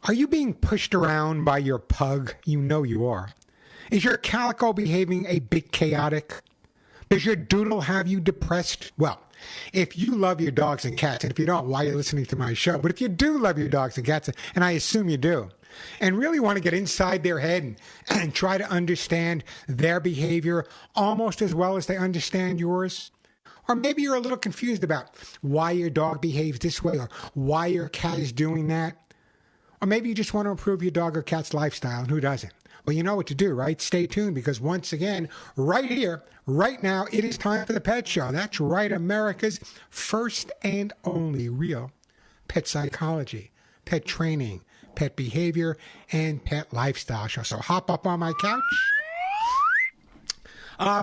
Are you being pushed around by your pug? You know you are. Is your calico behaving a bit chaotic? Does your doodle have you depressed? Well, if you love your dogs and cats, and if you don't, why are you listening to my show? But if you do love your dogs and cats, and I assume you do, and really want to get inside their head and try to understand their behavior almost as well as they understand yours, or maybe you're a little confused about why your dog behaves this way or why your cat is doing that, or maybe you just want to improve your dog or cat's lifestyle, and who doesn't? Well, you know what to do, right? Stay tuned, because once again, right here, right now, it is time for the Pet Show. That's right, America's first and only real pet psychology, pet training, pet behavior, and pet lifestyle show. So hop up on my couch.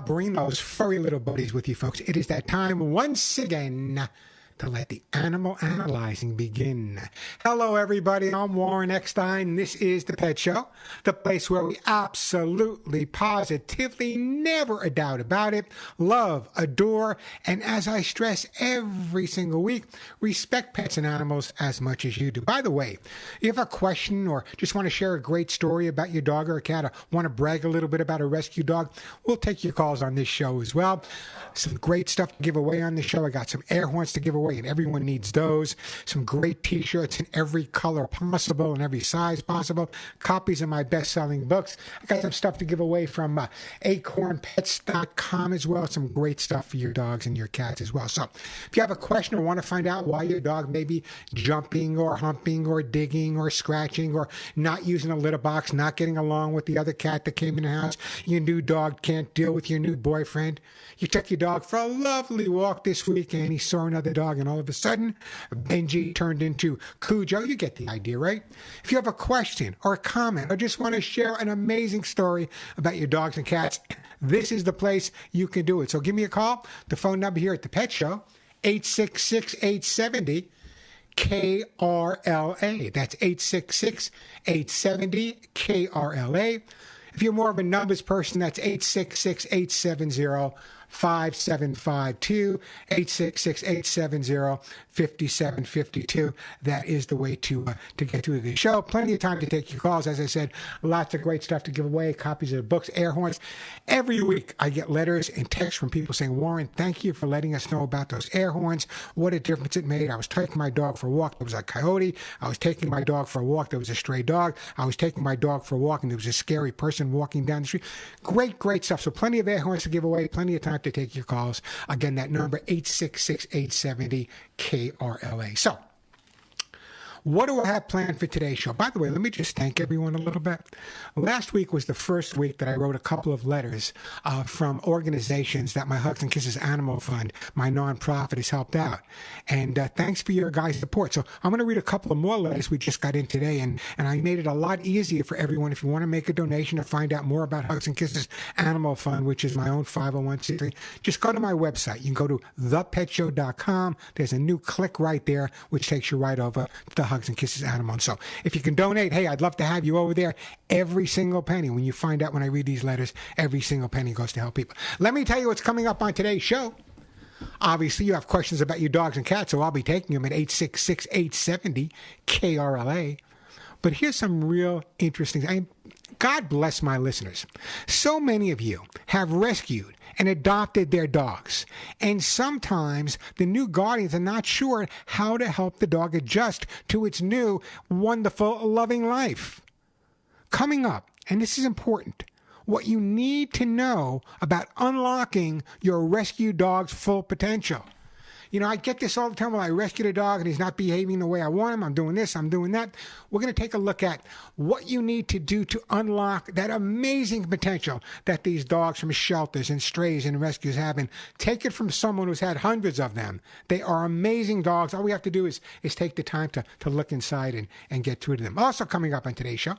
Bring those furry little buddies with you, folks. It is that time once again to let the animal analyzing begin. Hello, everybody. I'm Warren Eckstein. This is The Pet Show, the place where we absolutely, positively, never a doubt about it, love, adore, and as I stress every single week, respect pets and animals as much as you do. By the way, if you have a question or just want to share a great story about your dog or a cat, or want to brag a little bit about a rescue dog, we'll take your calls on this show as well. Some great stuff to give away on the show. I got some air horns to give away, and everyone needs those. Some great t-shirts in every color possible and every size possible. Copies of my best-selling books. I got some stuff to give away from acornpets.com as well. Some great stuff for your dogs and your cats as well. So if you have a question or want to find out why your dog may be jumping or humping or digging or scratching or not using a litter box, not getting along with the other cat that came in the house, your new dog can't deal with your new boyfriend, you took your dog for a lovely walk this weekend, he saw another dog, and all of a sudden, Benji turned into Cujo. You get the idea, right? If you have a question or a comment or just want to share an amazing story about your dogs and cats, this is the place you can do it. So give me a call. The phone number here at the Pet Show, 866-870-KRLA. That's 866-870-KRLA. If you're more of a numbers person, that's 866-870-5752, 866-870-5752. That is the way to get to the show. Plenty of time to take your calls. As I said, lots of great stuff to give away, copies of the books, air horns. Every week I get letters and texts from people saying, Warren, thank you for letting us know about those air horns. What a difference it made. I was taking my dog for a walk. There was a coyote. I was taking my dog for a walk. There was a stray dog. I was taking my dog for a walk, and there was a scary person walking down the street. Great stuff. So plenty of air horns to give away, plenty of time to take your calls. Again, that number, 866-870-KRLA. So, what do I have planned for today's show? By the way, let me just thank everyone a little bit. Last week was the first week that I wrote a couple of letters from organizations that my Hugs and Kisses Animal Fund, my nonprofit, has helped out. And thanks for your guys' support. So I'm going to read a couple of more letters we just got in today, and I made it a lot easier for everyone. If you want to make a donation or find out more about Hugs and Kisses Animal Fund, which is my own 501c3, just go to my website. You can go to thepetshow.com. There's a new click right there, which takes you right over to the Hugs and Kisses Animal. So if you can donate, hey, I'd love to have you over there. Every single penny, when you find out when I read these letters, every single penny goes to help people. Let me tell you what's coming up on today's show. Obviously, you have questions about your dogs and cats, so I'll be taking them at 866-870-KRLA. But here's some real interesting things. God bless my listeners. So many of you have rescued and adopted their dogs. And sometimes the new guardians are not sure how to help the dog adjust to its new, wonderful, loving life. Coming up, and this is important, what you need to know about unlocking your rescue dog's full potential. You know, I get this all the time. Well, I rescued a dog and he's not behaving the way I want him. I'm doing this, I'm doing that. We're going to take a look at what you need to do to unlock that amazing potential that these dogs from shelters and strays and rescues have. And take it from someone who's had hundreds of them. They are amazing dogs. All we have to do is take the time to look inside and get through to them. Also coming up on today's show,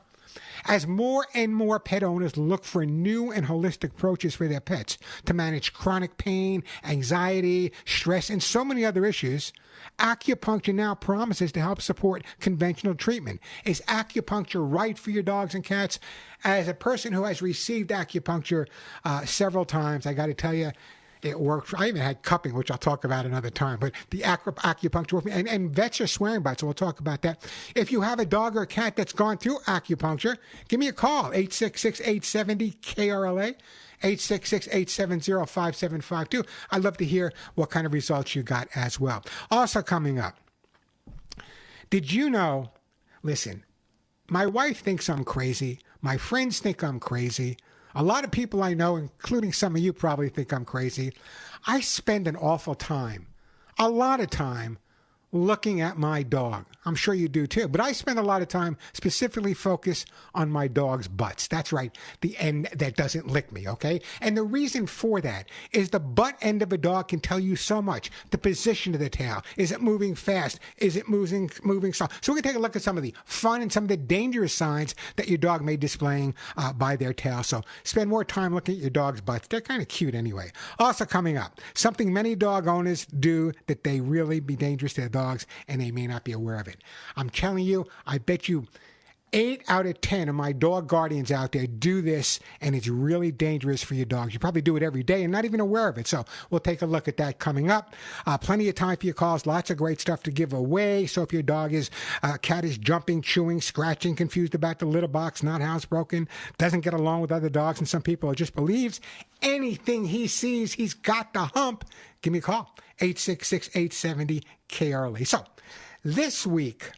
as more and more pet owners look for new and holistic approaches for their pets to manage chronic pain, anxiety, stress, and so many other issues, acupuncture now promises to help support conventional treatment. Is acupuncture right for your dogs and cats? As a person who has received acupuncture several times, I got to tell you, It works. I even had cupping, which I'll talk about another time. But the acupuncture, and vets are swearing by it, so we'll talk about that. If you have a dog or a cat that's gone through acupuncture, give me a call, 866-870-KRLA, 866-870-5752. I'd love to hear what kind of results you got as well. Also coming up, did you know, listen, my wife thinks I'm crazy. My friends think I'm crazy. A lot of people I know, including some of you, probably think I'm crazy. I spend an awful time, a lot of time, looking at my dog. I'm sure you do too. But I spend a lot of time specifically focused on my dog's butts. That's right, the end that doesn't lick me, okay? And the reason for that is the butt end of a dog can tell you so much. The position of the tail. Is it moving fast? Is it moving slow? So we're going to take a look at some of the fun and some of the dangerous signs that your dog may be displaying by their tail. So spend more time looking at your dog's butts. They're kind of cute anyway. Also coming up, something many dog owners do that they really be dangerous to their dogs, and they may not be aware of it. I'm telling you, I bet you 8 out of 10 of my dog guardians out there do this, and it's really dangerous for your dogs. You probably do it every day and not even aware of it. So we'll take a look at that coming up. Plenty of time for your calls. Lots of great stuff to give away. So if your cat is jumping, chewing, scratching, confused about the litter box, not housebroken, doesn't get along with other dogs, and some people just believes anything he sees, he's got the hump, give me a call. 866-870-KRLA. So this week,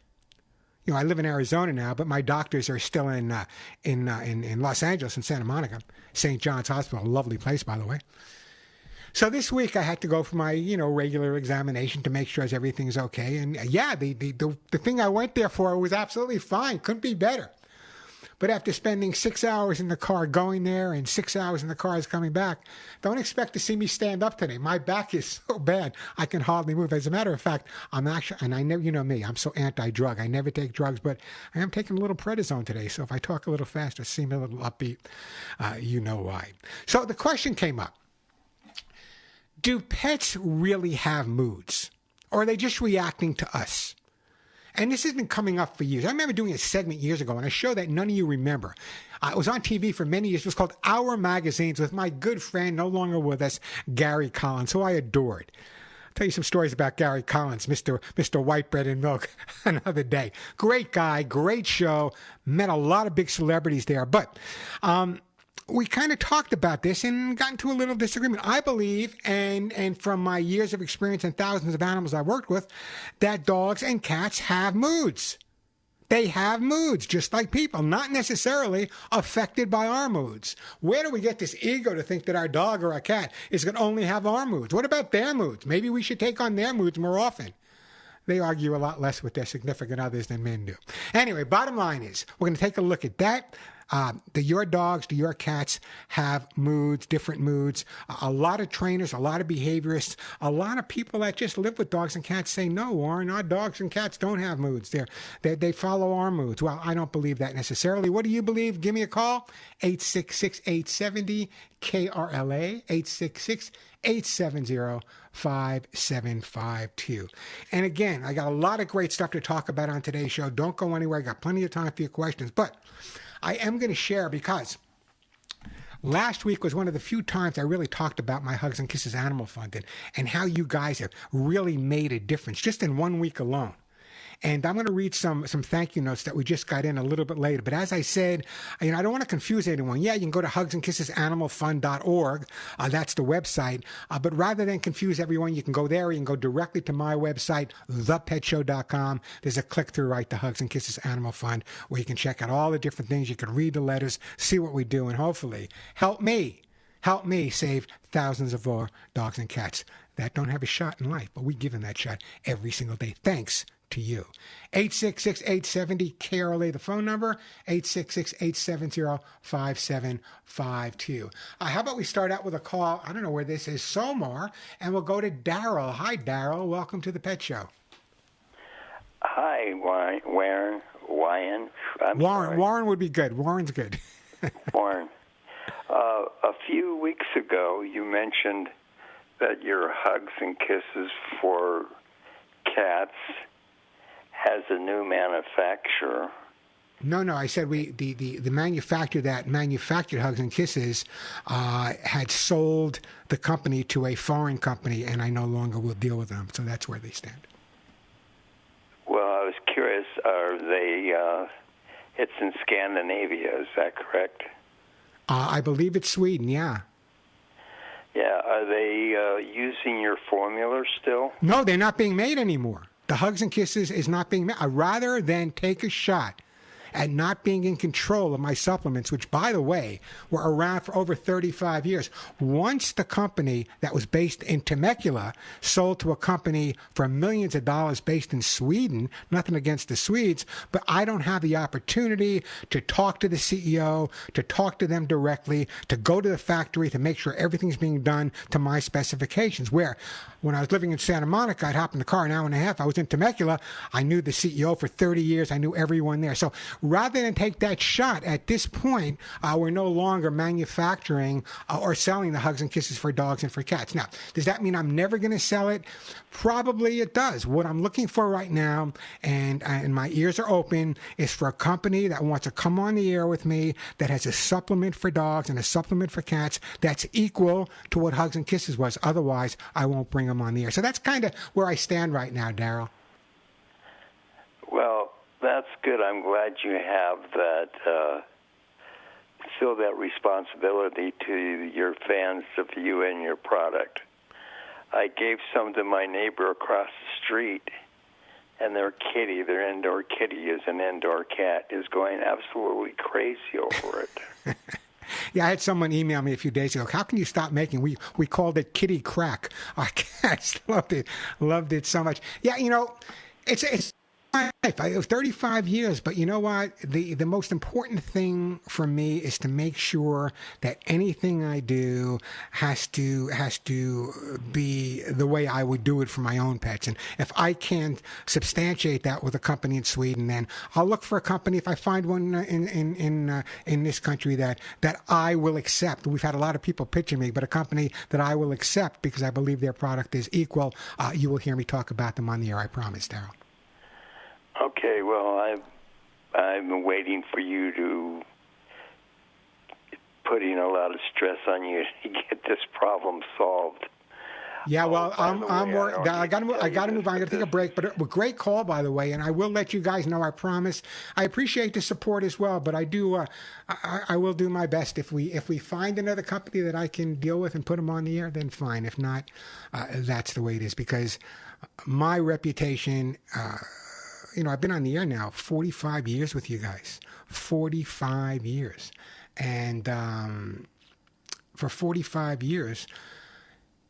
I live in Arizona now, but my doctors are still in Los Angeles, in Santa Monica, St. John's Hospital, a lovely place, by the way. So this week I had to go for my, regular examination to make sure everything's okay. And yeah, the thing I went there for was absolutely fine. Couldn't be better. But after spending 6 hours in the car going there and 6 hours in the car coming back, don't expect to see me stand up today. My back is so bad, I can hardly move. As a matter of fact, I'm actually, and I never, you know me, I'm so anti-drug. I never take drugs, but I am taking a little prednisone today. So if I talk a little faster, seem a little upbeat, you know why. So the question came up. Do pets really have moods? Or are they just reacting to us? And this has been coming up for years. I remember doing a segment years ago, and a show that none of you remember. It was on TV for many years. It was called Our Magazines with my good friend, no longer with us, Gary Collins, who I adored. I'll tell you some stories about Gary Collins, Mr. White Bread and Milk, another day. Great guy, great show, met a lot of big celebrities there. But we kind of talked about this and got into a little disagreement. I believe, and from my years of experience and thousands of animals I've worked with, that dogs and cats have moods. They have moods, just like people, not necessarily affected by our moods. Where do we get this ego to think that our dog or our cat is going to only have our moods? What about their moods? Maybe we should take on their moods more often. They argue a lot less with their significant others than men do. Anyway, bottom line is, we're going to take a look at that. Do your dogs, do your cats have moods, different moods? A lot of trainers, a lot of behaviorists, a lot of people that just live with dogs and cats say, no, Warren, our dogs and cats don't have moods. They follow our moods. Well, I don't believe that necessarily. What do you believe? Give me a call, 866-870-KRLA, 866-870-5752. And again, I got a lot of great stuff to talk about on today's show. Don't go anywhere. I got plenty of time for your questions. But I am going to share, because last week was one of the few times I really talked about my Hugs and Kisses Animal Fund and how you guys have really made a difference just in 1 week alone. And I'm going to read some thank you notes that we just got in a little bit later. But as I said, I don't want to confuse anyone. Yeah, you can go to hugsandskissesanimalfund.org. That's the website. But rather than confuse everyone, you can go there. You can go directly to my website, thepetshow.com. There's a click-through right to Hugs and Kisses Animal Fund, where you can check out all the different things. You can read the letters, see what we do, and hopefully help me save thousands of our dogs and cats that don't have a shot in life. But we give them that shot every single day. Thanks to you. 866-870-KRLA, the phone number, 866-870-5752. How about we start out with a call? I don't know where this is, Somar, and we'll go to Daryl. Hi, Daryl. Welcome to the Pet Show. Hi, Warren. Warren would be good. Warren's good. Warren. A few weeks ago, you mentioned that your Hugs and Kisses for cats has a new manufacturer, No, I said the manufacturer that manufactured Hugs and Kisses had sold the company to a foreign company, and I no longer will deal with them. So that's where they stand. Well, I was curious. Are they? It's in Scandinavia. Is that correct? I believe it's Sweden. Yeah. Yeah. Are they using your formula still? No, they're not being made anymore. The Hugs and Kisses is not being made. Rather than take a shot at not being in control of my supplements, which, by the way, were around for over 35 years. Once the company that was based in Temecula sold to a company for millions of dollars based in Sweden, nothing against the Swedes, but I don't have the opportunity to talk to the CEO, to talk to them directly, to go to the factory to make sure everything's being done to my specifications. Where when I was living in Santa Monica, I'd hop in the car an hour and a half. I was in Temecula. I knew the CEO for 30 years. I knew everyone there. So rather than take that shot, at this point, we're no longer manufacturing or selling the Hugs and Kisses for dogs and for cats. Now, does that mean I'm never going to sell it? Probably it does. What I'm looking for right now, and my ears are open, is for a company that wants to come on the air with me that has a supplement for dogs and a supplement for cats that's equal to what Hugs and Kisses was. Otherwise, I won't bring them on the air. So that's kind of where I stand right now, Daryl. Well, that's good. I'm glad you have that, feel that responsibility to your fans of you and your product. I gave some to my neighbor across the street, and their indoor kitty is an indoor cat, is going absolutely crazy over it. Yeah, I had someone email me a few days ago. How can you stop making? We called it kitty crack. Our cats loved it so much. Yeah, it's my life. It was 35 years, but you know what? The most important thing for me is to make sure that anything I do has to be the way I would do it for my own pets. And if I can't substantiate that with a company in Sweden, then I'll look for a company, if I find one in this country that I will accept. We've had a lot of people pitching me, but a company that I will accept because I believe their product is equal. You will hear me talk about them on the air, I promise, Daryl. Okay, well, I've been waiting for you to putting a lot of stress on you to get this problem solved. Yeah, well, I got to move. I got to move on. I got to take a break. But a great call, by the way, and I will let you guys know. I promise. I appreciate the support as well, but I do. I will do my best. If we find another company that I can deal with and put them on the air, then fine. If not, that's the way it is. Because my reputation. I've been on the air now 45 years with you guys. 45 years, and for 45 years.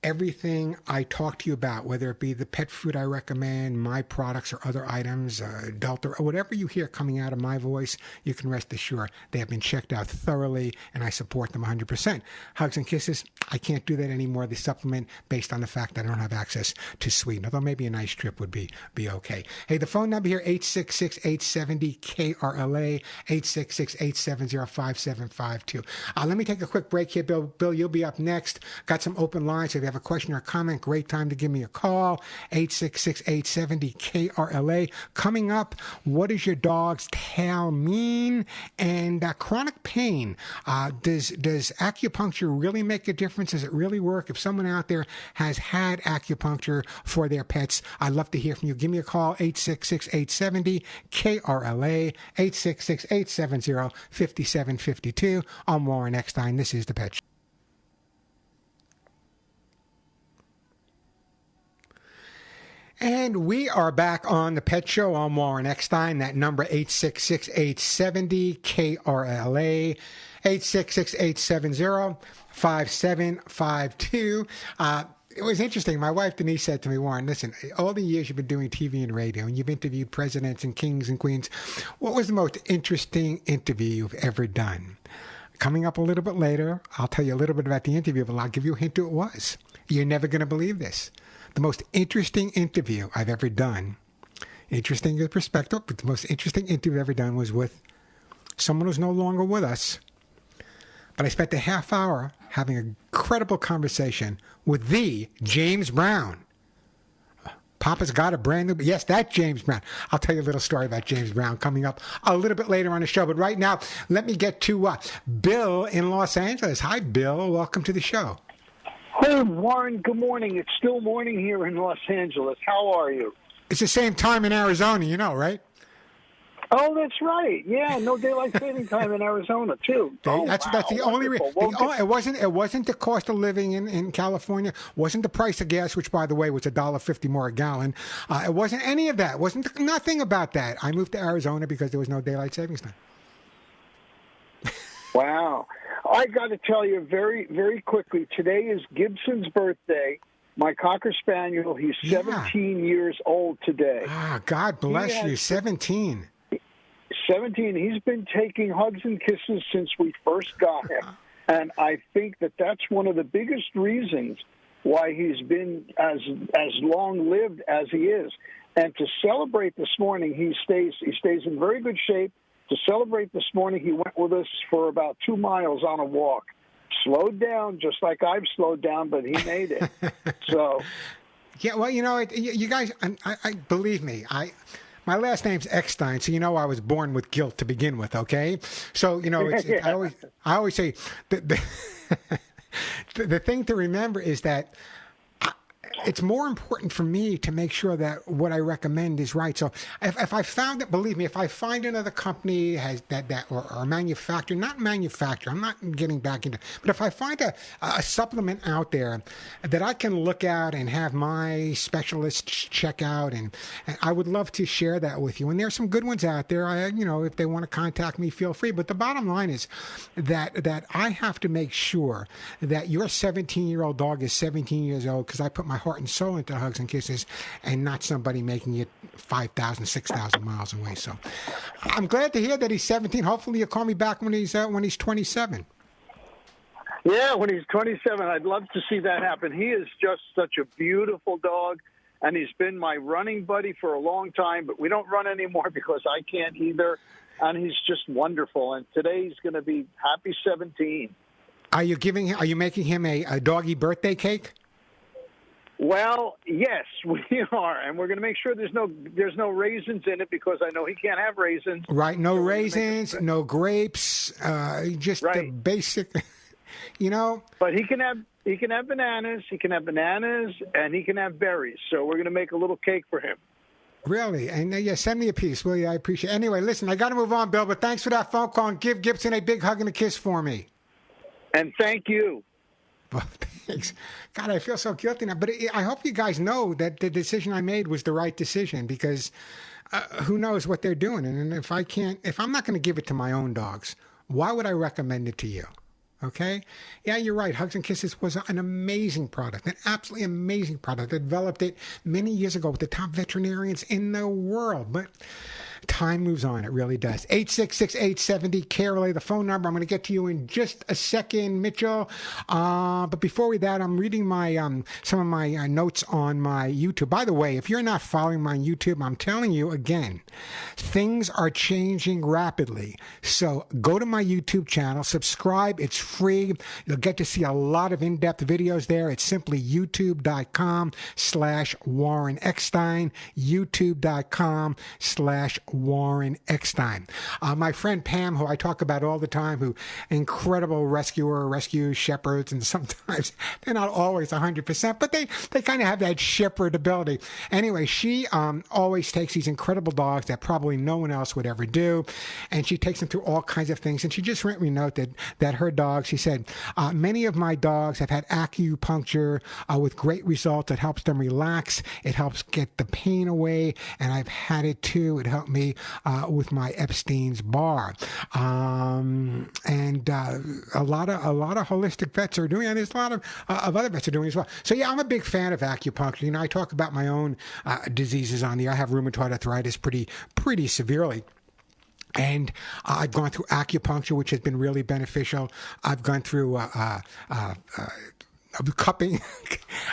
Everything I talk to you about, whether it be the pet food I recommend, my products or other items, Delta, or whatever you hear coming out of my voice, you can rest assured they have been checked out thoroughly, and I support them 100%. Hugs and Kisses, I can't do that anymore. The supplement, based on the fact that I don't have access to Sweden, although maybe a nice trip would be okay. Hey, the phone number here, 866-870-KRLA, 866-870-5752. Let me take a quick break here, Bill. Bill, you'll be up next. Got some open lines. So if you have a question or a comment, great time to give me a call, 866-870-KRLA. Coming up, what does your dog's tail mean? And chronic pain. Does acupuncture really make a difference? Does it really work? If someone out there has had acupuncture for their pets, I'd love to hear from you. Give me a call, 866-870-KRLA, 866-870-5752. I'm Warren Eckstein. This is The Pet Show. And we are back on The Pet Show. I'm Warren Eckstein. That number, 866-870-KRLA, 866-870-5752. It was interesting. My wife, Denise, said to me, Warren, listen, all the years you've been doing TV and radio, and you've interviewed presidents and kings and queens, what was the most interesting interview you've ever done? Coming up a little bit later, I'll tell you a little bit about the interview, but I'll give you a hint who it was. You're never going to believe this. The most interesting interview I've ever done, interesting in perspective, but the most interesting interview I've ever done was with someone who's no longer with us. But I spent a half hour having an incredible conversation with the James Brown Papa's got a brand new... Yes, that James Brown. I'll tell you a little story about James Brown coming up a little bit later on the show. But right now, let me get to Bill in Los Angeles. Hi, Bill. Welcome to the show. Hey, Warren. Good morning. It's still morning here in Los Angeles. How are you? It's the same time in Arizona, you know, right? Oh, that's right. Yeah, no daylight saving time in Arizona too. That's the only reason. It wasn't the cost of living in California. Wasn't the price of gas, which by the way was $1.50 more a gallon. It wasn't any of that. It wasn't nothing about that. I moved to Arizona because there was no daylight savings time. Wow. I got to tell you very, very quickly. Today is Gibson's birthday. My Cocker Spaniel. He's 17 years old today. Ah, God bless you. 17. 17. He's been taking hugs and kisses since we first got him. And I think that that's one of the biggest reasons why he's been as long-lived as he is. And to celebrate this morning, he stays in very good shape. To celebrate this morning, he went with us for about 2 miles on a walk. Slowed down, just like I've slowed down, but he made it. So, yeah, well, you know, you guys, I believe me, my last name's Eckstein, so you know I was born with guilt to begin with, okay? So, you know, I always say the thing to remember is that it's more important for me to make sure that what I recommend is right. So if I found it, believe me, if I find another company has that or manufacturer, not manufacturer, I'm not getting back into, but if I find a supplement out there that I can look at and have my specialists check out, and I would love to share that with you. And there's some good ones out there. If they want to contact me, feel free. But the bottom line is that I have to make sure that your 17-year-old dog is 17 years old because I put my heart and soul into hugs and kisses, and not somebody making it 5,000, 6,000 miles away. So I'm glad to hear that he's 17. Hopefully you'll call me back when he's 27. Yeah, when he's 27, I'd love to see that happen. He is just such a beautiful dog, and he's been my running buddy for a long time, but we don't run anymore because I can't either, and he's just wonderful. And today he's going to be happy 17. Are you making him a doggy birthday cake? Well, yes, we are, and we're going to make sure there's no raisins in it because I know he can't have raisins. Right, no raisins, no grapes, just the basic, you know. But he can have bananas. He can have bananas, and he can have berries. So we're going to make a little cake for him. Really? And send me a piece, will you? I appreciate it. Anyway, listen, I got to move on, Bill, but thanks for that phone call, and give Gibson a big hug and a kiss for me. And thank you. Well, thanks. God, I feel so guilty now. But I hope you guys know that the decision I made was the right decision because who knows what they're doing. And if I'm not going to give it to my own dogs, why would I recommend it to you? Okay? Yeah, you're right. Hugs and Kisses was an amazing product, an absolutely amazing product. I developed it many years ago with the top veterinarians in the world. But time moves on. It really does. 866-870-CARELY, the phone number. I'm going to get to you in just a second, Mitchell. But before that, I'm reading my some of my notes on my YouTube. By the way, if you're not following my YouTube, I'm telling you again, things are changing rapidly. So go to my YouTube channel, subscribe. It's free. You'll get to see a lot of in-depth videos there. It's simply youtube.com/Warren Eckstein, youtube.com/Warren Eckstein. My friend Pam, who I talk about all the time, who incredible rescues shepherds, and sometimes they're not always 100%, but they kind of have that shepherd ability. Anyway, she always takes these incredible dogs that probably no one else would ever do, and she takes them through all kinds of things. And she just wrote me a note that her dogs, she said, many of my dogs have had acupuncture with great results. It helps them relax. It helps get the pain away, and I've had it too. It helped me with my Epstein's bar, and a lot of holistic vets are doing it, and there's a lot of other vets are doing it as well. So yeah, I'm a big fan of acupuncture. You know, I talk about my own diseases on the. I have rheumatoid arthritis pretty severely. And I've gone through acupuncture, which has been really beneficial. I've gone through cupping. I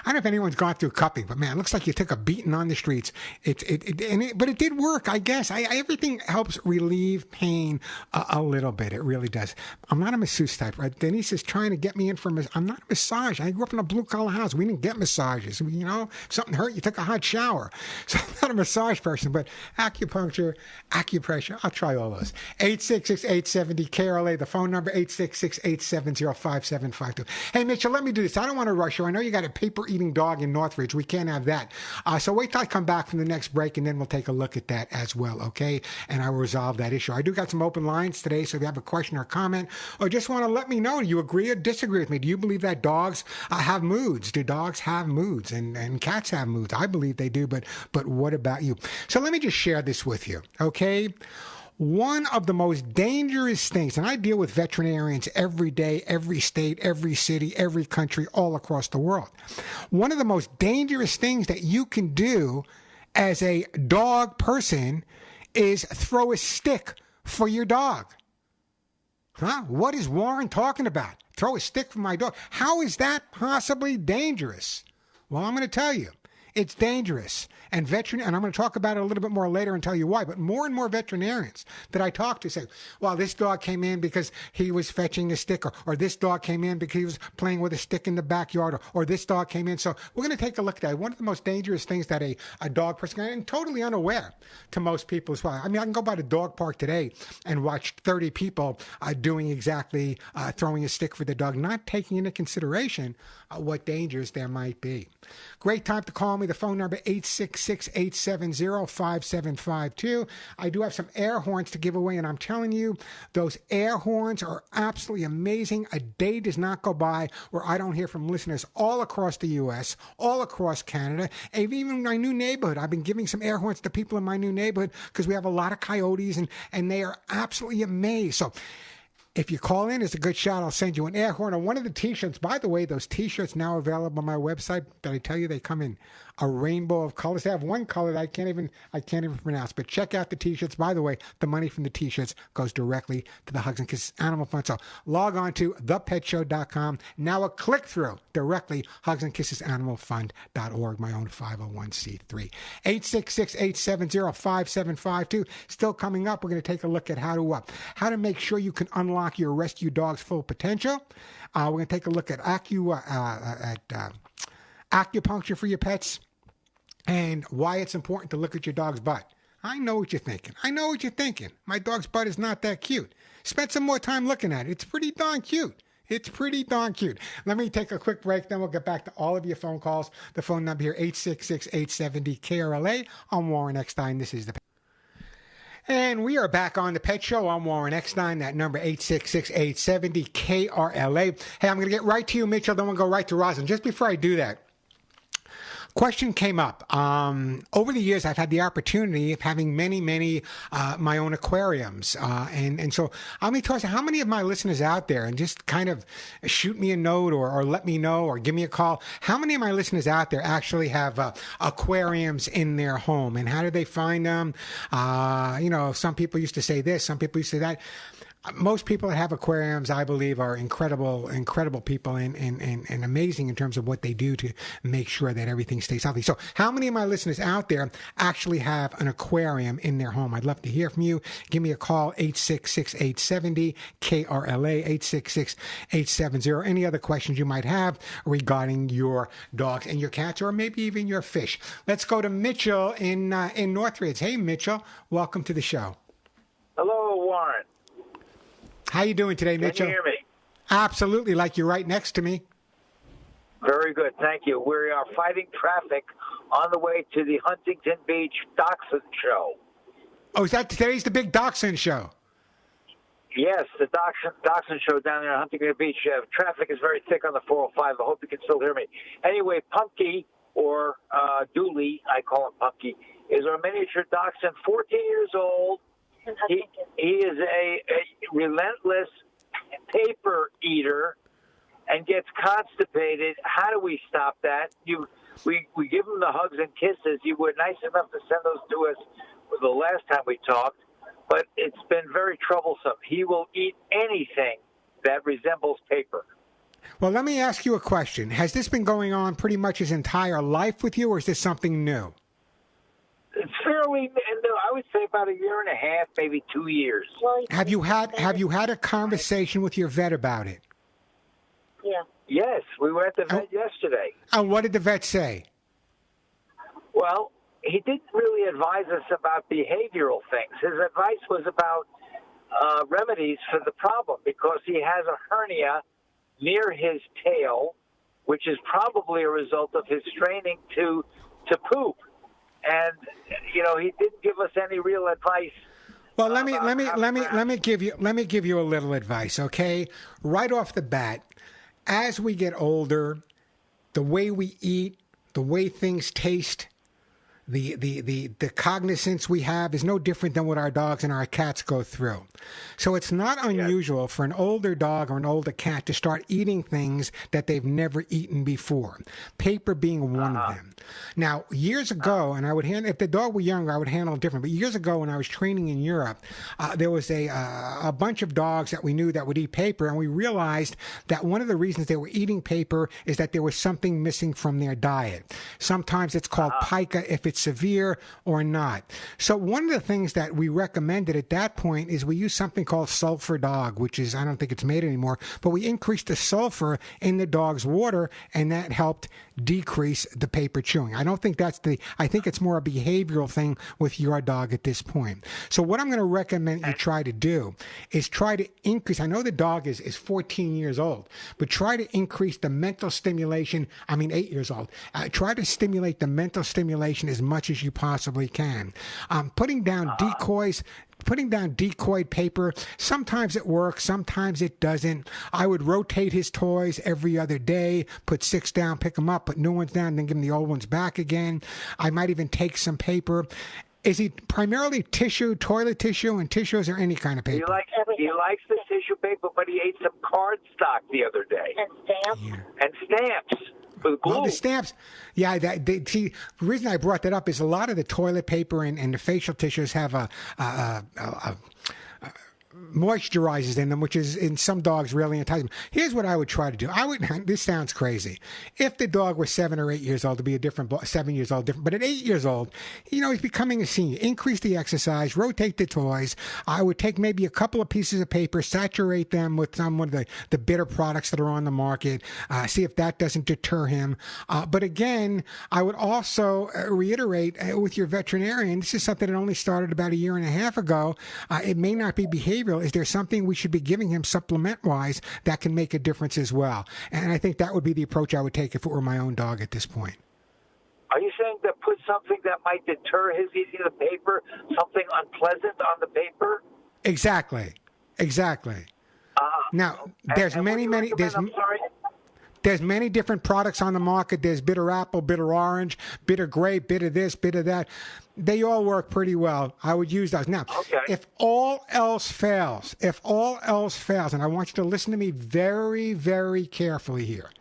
don't know if anyone's gone through cupping, but man, it looks like you took a beating on the streets. But it did work, I guess. Everything helps relieve pain a little bit. It really does. I'm not a masseuse type, right? Denise is trying to get me in for I'm not a massage. I grew up in a blue collar house. We didn't get massages. If something hurt, you took a hot shower. So I'm not a massage person, but acupuncture, acupressure, I'll try all those. 866-870-KRLA, the phone number 866-870-5752. Hey, Mitchell, let me do this. I don't want to rush you. I know you got a paper-eating dog in Northridge. We can't have that. So wait till I come back from the next break, and then we'll take a look at that as well, okay? And I will resolve that issue. I do got some open lines today, so if you have a question or comment, or just want to let me know, do you agree or disagree with me? Do you believe that dogs have moods? Do dogs have moods? And cats have moods? I believe they do, but what about you? So let me just share this with you, okay? One of the most dangerous things, and I deal with veterinarians every day, every state, every city, every country, all across the world. One of the most dangerous things that you can do as a dog person is throw a stick for your dog. Huh? What is Warren talking about? Throw a stick for my dog. How is that possibly dangerous? Well, I'm going to tell you. It's dangerous. And I'm going to talk about it a little bit more later and tell you why, but more and more veterinarians that I talk to say, well, this dog came in because he was fetching a stick, or this dog came in because he was playing with a stick in the backyard, or this dog came in. So we're going to take a look at that. One of the most dangerous things that a dog person, and totally unaware to most people as well. I mean, I can go by the dog park today and watch 30 people doing exactly, throwing a stick for the dog, not taking into consideration what dangers there might be. Great time to call me. The phone number 866-870-5752. I do have some air horns to give away, and I'm telling you, those air horns are absolutely amazing. A day does not go by where I don't hear from listeners all across the U.S., all across Canada, and even my new neighborhood. I've been giving some air horns to people in my new neighborhood because we have a lot of coyotes, and they are absolutely amazed. So if you call in, it's a good shot. I'll send you an air horn or one of the T-shirts. By the way, those T-shirts now available on my website. Did I tell you they come in a rainbow of colors? They have one color that I can't even pronounce. But check out the T-shirts. By the way, the money from the T-shirts goes directly to the Hugs and Kisses Animal Fund. So log on to thepetshow.com. Now a click through directly hugsandkissesanimalfund.org. My own 501c3. 866-870-5752. Still coming up. We're going to take a look at how to make sure you can unlock your rescue dog's full potential. We're going to take a look at acupuncture for your pets and why it's important to look at your dog's butt. I know what you're thinking. My dog's butt is not that cute. Spend some more time looking at it. It's pretty darn cute. Let me take a quick break, then we'll get back to all of your phone calls. The phone number here, 866-870-KRLA. I'm Warren Eckstein. This is the And we are back on the Pet Show. I'm Warren Eckstein. That number 866-870-KRLA. Hey, I'm going to get right to you, Mitchell. Then we'll go right to Roslyn. Just before I do that, question came up. Over the years, I've had the opportunity of having many my own aquariums. And so let me toss how many of my listeners out there, and just kind of shoot me a note or let me know or give me a call. How many of my listeners out there actually have aquariums in their home, and how do they find them? Some people used to say this, some people used to say that. Most people that have aquariums, I believe, are incredible people and amazing in terms of what they do to make sure that everything stays healthy. So how many of my listeners out there actually have an aquarium in their home? I'd love to hear from you. Give me a call, 866-870-KRLA, 866-870. Any other questions you might have regarding your dogs and your cats, or maybe even your fish. Let's go to Mitchell in Northridge. Hey, Mitchell, welcome to the show. Hello, Warren. How you doing today, Mitchell? Can you hear me? Absolutely, like you're right next to me. Very good, thank you. We are fighting traffic on the way to the Huntington Beach Dachshund Show. Oh, is that today's the big Dachshund Show? Yes, the Dachshund Show down there in Huntington Beach. Traffic is very thick on the 405. I hope you can still hear me. Anyway, Punky, or Dooley, I call him Punky, is our miniature Dachshund, 14 years old. He is a relentless paper eater and gets constipated. How do we stop that? We give him the hugs and kisses. You were nice enough to send those to us the last time we talked, but it's been very troublesome. He will eat anything that resembles paper. Well, let me ask you a question. Has this been going on pretty much his entire life with you, or is this something new? It's fairly new. I would say about a year and a half, maybe 2 years. Have you had a conversation with your vet about it? Yeah. Yes, we were at the vet yesterday. And what did the vet say? Well, he didn't really advise us about behavioral things. His advice was about remedies for the problem because he has a hernia near his tail, which is probably a result of his training to poop. And he didn't give us any real advice. Well, let me give you a little advice, okay? Right off the bat, as we get older, the way we eat, the way things taste, the cognizance we have is no different than what our dogs and our cats go through. So it's not unusual for an older dog or an older cat to start eating things that they've never eaten before, paper being one of them. Now, years ago, and I would handle, if the dog were younger, I would handle it different. But years ago, when I was training in Europe, there was a bunch of dogs that we knew that would eat paper, and we realized that one of the reasons they were eating paper is that there was something missing from their diet. Sometimes it's called pica if it's severe or not. So one of the things that we recommended at that point is we use something called sulfur dog, which is, I don't think it's made anymore, but we increased the sulfur in the dog's water, and that helped decrease the paper chewing. I don't think I think it's more a behavioral thing with your dog at this point. So what I'm going to recommend you try to do is try to increase, I know the dog is 14 years old, but try to increase the mental stimulation, 8 years old. Try to stimulate the mental stimulation as much as you possibly can. Putting down decoyed paper, sometimes it works, sometimes it doesn't. I would rotate his toys every other day, put 6 down, pick them up, put new ones down, then give him the old ones back again. I might even take some paper. Is he primarily tissue, toilet tissue, and tissues, or any kind of paper? He likes the tissue paper, but he ate some cardstock the other day. And stamps? Yeah. And stamps. Well, the stamps, the reason I brought that up is a lot of the toilet paper and the facial tissues have a moisturizers in them, which is in some dogs really enticing. Here's what I would try to do. This sounds crazy. If the dog was 7 or 8 years old, to be a different 7 years old, different. But at 8 years old, he's becoming a senior. Increase the exercise, rotate the toys. I would take maybe a couple of pieces of paper, saturate them with some of the bitter products that are on the market. See if that doesn't deter him. But again, I would also reiterate with your veterinarian. This is something that only started about a year and a half ago. It may not be behavioral. Is there something we should be giving him supplement-wise that can make a difference as well? And I think that would be the approach I would take if it were my own dog at this point. Are you saying that put something that might deter his eating the paper, something unpleasant on the paper? Exactly. Now, there's There's many different products on the market. There's bitter apple, bitter orange, bitter grape, bitter this, bitter that. They all work pretty well. I would use those. Now, if all else fails, and I want you to listen to me very, very carefully here.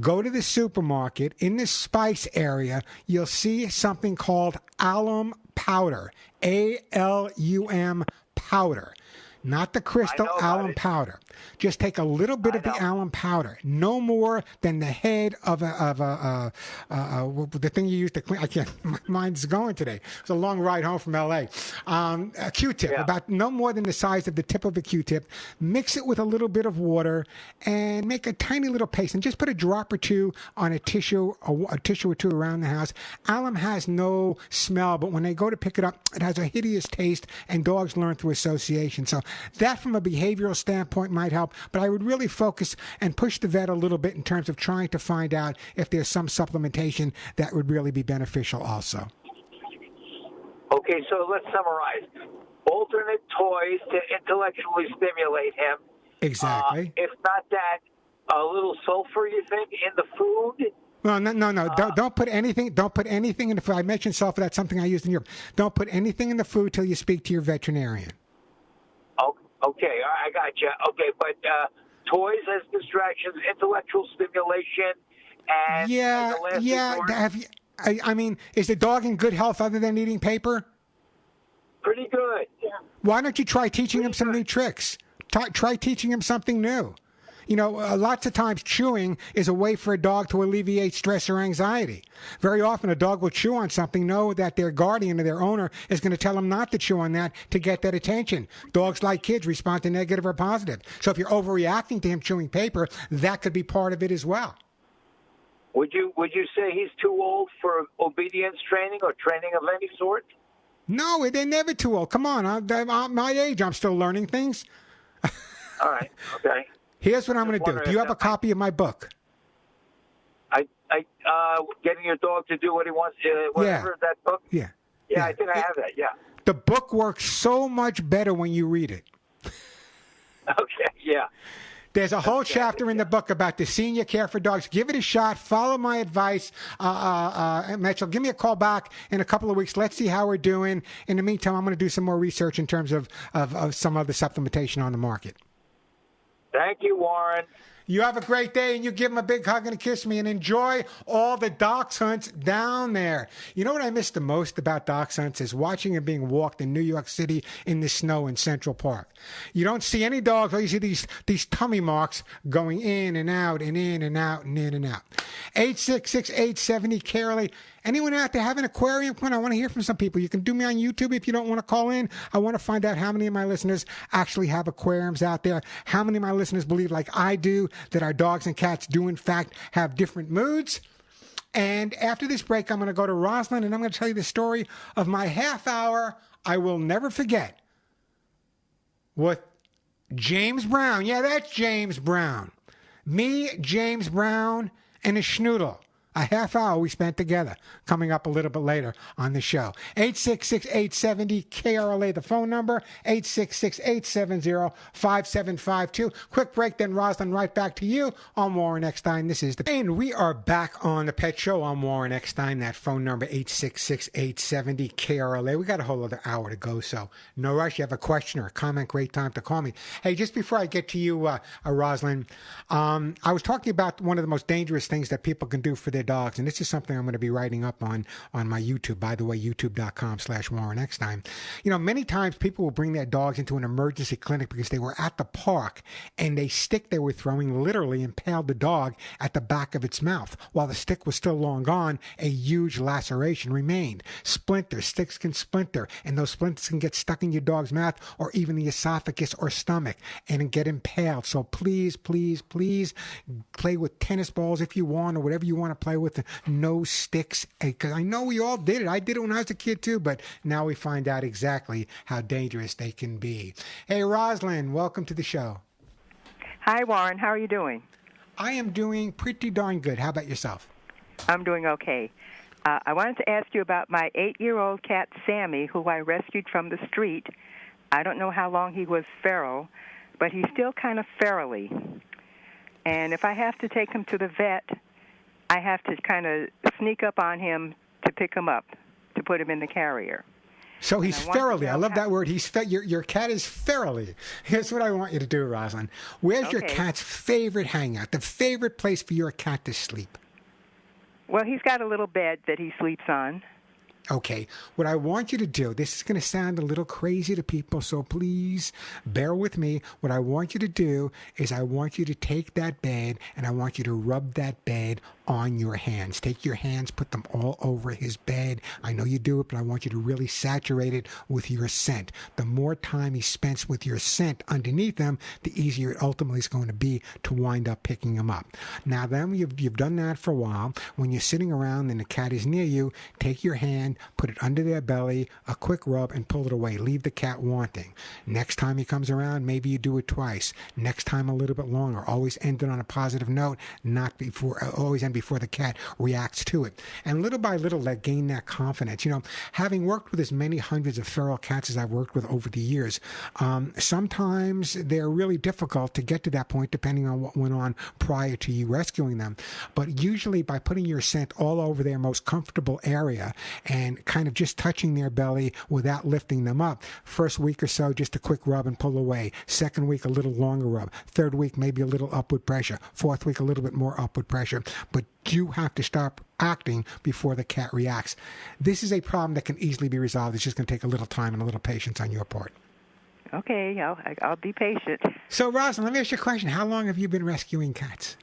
Go to the supermarket. In the spice area, you'll see something called alum powder. A-L-U-M powder. Not the crystal alum powder. Just take a little bit of the alum powder, no more than the head of the thing you use to clean. I can't. My mind's going today. It's a long ride home from L.A. A Q-tip, about no more than the size of the tip of a Q-tip. Mix it with a little bit of water and make a tiny little paste, and just put a drop or two on a tissue or two around the house. Alum has no smell, but when they go to pick it up, it has a hideous taste, and dogs learn through association. So that, from a behavioral standpoint, might help, but I would really focus and push the vet a little bit in terms of trying to find out if there's some supplementation that would really be beneficial also. Okay, so let's summarize. Alternate toys to intellectually stimulate him. Exactly. If not that, a little sulfur, you think, in the food? Well, no. Don't put anything in the food. I mentioned sulfur. That's something I used in Europe. Don't put anything in the food till you speak to your veterinarian. Okay, I got you. Okay, but toys as distractions, intellectual stimulation, and I mean, is the dog in good health other than eating paper? Pretty good. Yeah. Why don't you try teaching him some new tricks? Try teaching him something new. Lots of times chewing is a way for a dog to alleviate stress or anxiety. Very often a dog will chew on something, know that their guardian or their owner is going to tell them not to chew on that to get that attention. Dogs, like kids, respond to negative or positive. So if you're overreacting to him chewing paper, that could be part of it as well. Would you say he's too old for obedience training or training of any sort? No, they're never too old. Come on, I'm my age. I'm still learning things. All right. Okay. Here's what I'm going to do. Do you have a copy of my book? Getting your dog to do what he wants, whatever, that book? Yeah. Yeah, I think I have that, yeah. The book works so much better when you read it. Okay, yeah. There's a whole chapter in the book about the senior care for dogs. Give it a shot. Follow my advice. Mitchell, give me a call back in a couple of weeks. Let's see how we're doing. In the meantime, I'm going to do some more research in terms of some other supplementation on the market. Thank you, Warren. You have a great day, and you give him a big hug and a kiss me, and enjoy all the dachshunds down there. You know what I miss the most about dachshunds is watching them being walked in New York City in the snow in Central Park. You don't see any dogs. All you see these tummy marks going in and out and in and out and in and out. 866-870-CAROLY. Anyone out there have an aquarium? Come on, I want to hear from some people. You can do me on YouTube if you don't want to call in. I want to find out how many of my listeners actually have aquariums out there. How many of my listeners believe, like I do, that our dogs and cats do, in fact, have different moods. And after this break, I'm going to go to Roslyn, and I'm going to tell you the story of my half hour I will never forget with James Brown. Yeah, that's James Brown. Me, James Brown, and a schnoodle. A half hour we spent together, coming up a little bit later on the show. 866-870-KRLA, the phone number, 866-870-5752. Quick break, then Roslyn, right back to you on Warren Eckstein. This is and we are back on the Pet Show. I'm Warren Eckstein. That phone number, 866-870-KRLA. We got a whole other hour to go, so no rush. You have a question or a comment, great time to call me. Hey, just before I get to you, Roslyn, I was talking about one of the most dangerous things that people can do for their dogs, and this is something I'm going to be writing up on my YouTube, by the way, youtube.com/Warren Eckstein. Many times people will bring their dogs into an emergency clinic because they were at the park and a stick they were throwing literally impaled the dog at the back of its mouth. While the stick was still long gone, a huge laceration remained. Sticks can splinter, and those splinters can get stuck in your dog's mouth or even the esophagus or stomach and get impaled. So please, please, please play with tennis balls if you want, or whatever you want to play with. No sticks, because I know we all did it. I did it when I was a kid too, but now we find out exactly how dangerous they can be. Hey, Roslyn, welcome to the show. Hi, Warren. How are you doing? I am doing pretty darn good. How about yourself? I'm doing okay. I wanted to ask you about my 8-year-old cat, Sammy, who I rescued from the street. I don't know how long he was feral, but he's still kind of ferally. And if I have to take him to the vet, I have to kind of sneak up on him to pick him up, to put him in the carrier. So he's ferally. I love that word. Your cat is ferally. Here's what I want you to do, Roslyn. Where's your cat's favorite hangout, the favorite place for your cat to sleep? Well, he's got a little bed that he sleeps on. Okay, what I want you to do, this is going to sound a little crazy to people, so please bear with me. What I want you to do is I want you to take that bed and I want you to rub that bed on your hands. Take your hands, put them all over his bed. I know you do it, but I want you to really saturate it with your scent. The more time he spends with your scent underneath him, the easier it ultimately is going to be to wind up picking him up. Now then, you've done that for a while. When you're sitting around and the cat is near you, take your hand, put it under their belly, a quick rub, and pull it away. Leave the cat wanting. Next time he comes around, maybe you do it twice. Next time a little bit longer. Always end it on a positive note, always end before the cat reacts to it. And little by little, gain that confidence. Having worked with as many hundreds of feral cats as I've worked with over the years, sometimes they're really difficult to get to that point depending on what went on prior to you rescuing them. But usually by putting your scent all over their most comfortable area and kind of just touching their belly without lifting them up. First week or so, just a quick rub and pull away. Second week, a little longer rub. Third week, maybe a little upward pressure. Fourth week, a little bit more upward pressure. But you have to stop acting before the cat reacts. This is a problem that can easily be resolved. It's just going to take a little time and a little patience on your part. Okay, I'll be patient. So, Roslyn, let me ask you a question. How long have you been rescuing cats?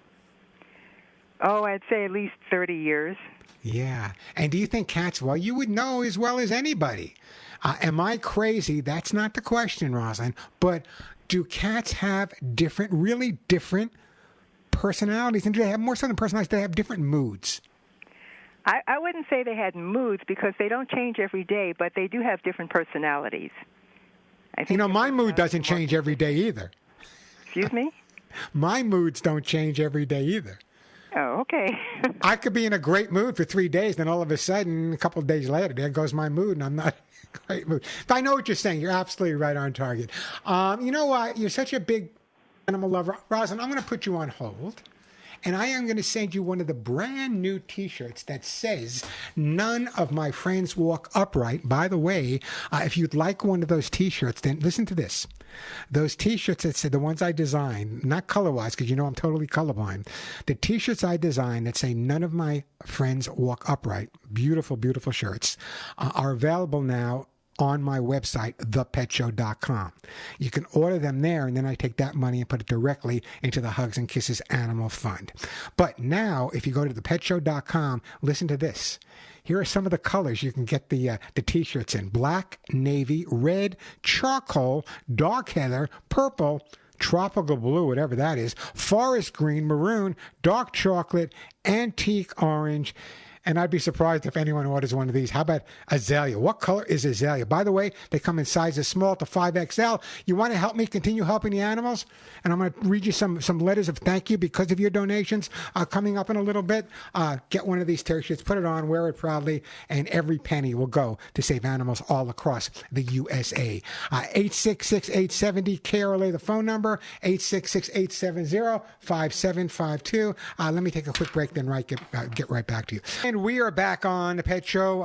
Oh, I'd say at least 30 years. Yeah. And do you think cats, well, you would know as well as anybody. Am I crazy? That's not the question, Roslyn. But do cats have really different personalities? And do they have more so than personalities? Do they have different moods? I wouldn't say they had moods because they don't change every day, but they do have different personalities. My mood doesn't change every day either. Excuse me? My moods don't change every day either. Oh, okay. I could be in a great mood for 3 days, then all of a sudden, a couple of days later, there goes my mood, and I'm not in a great mood. But I know what you're saying. You're absolutely right on target. You know what? You're such a big animal lover. Roslyn, I'm going to put you on hold. And I am going to send you one of the brand new T-shirts that says, "None of my friends walk upright." By the way, if you'd like one of those T-shirts, then listen to this. Those T-shirts that say, the ones I designed, not color-wise, because you know I'm totally colorblind. The T-shirts I designed that say, "None of my friends walk upright," beautiful, beautiful shirts, are available now on my website, thepetshow.com. You can order them there, and then I take that money and put it directly into the Hugs and Kisses Animal Fund. But now, if you go to thepetshow.com, listen to this. Here are some of the colors you can get the T-shirts in. Black, navy, red, charcoal, dark heather, purple, tropical blue, whatever that is, forest green, maroon, dark chocolate, antique orange. And I'd be surprised if anyone orders one of these. How about azalea? What color is azalea? By the way, they come in sizes small to 5XL. You want to help me continue helping the animals? And I'm going to read you some letters of thank you because of your donations coming up in a little bit. Get one of these T-shirts, put it on, wear it proudly, and every penny will go to save animals all across the USA. 866-870-KRLA, the phone number, 866-870-5752. Let me take a quick break, then get right back to you. And we are back on the Pet Show.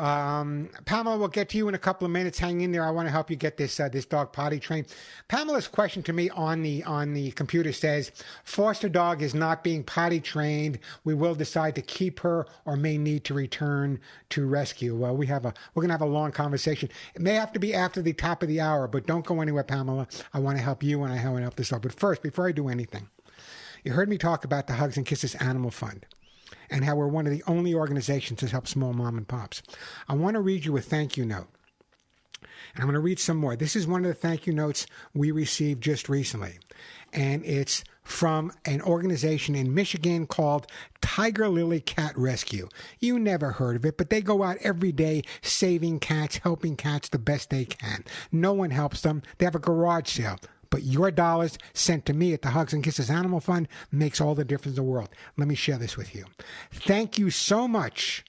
Pamela, we'll get to you in a couple of minutes. Hang in there. I want to help you get this dog potty trained. Pamela's question to me on the computer says, "Foster dog is not being potty trained. We will decide to keep her or may need to return to rescue." Well, we're going to have a long conversation. It may have to be after the top of the hour, but don't go anywhere, Pamela. I want to help you and I want to help this dog. But first, before I do anything, you heard me talk about the Hugs and Kisses Animal Fund and how we're one of the only organizations that help small mom and pops. I want to read you a thank you note. And I'm going to read some more. This is one of the thank you notes we received just recently. And it's from an organization in Michigan called Tiger Lily Cat Rescue. You never heard of it, but they go out every day saving cats, helping cats the best they can. No one helps them. They have a garage sale. But your dollars sent to me at the Hugs and Kisses Animal Fund makes all the difference in the world. Let me share this with you. Thank you so much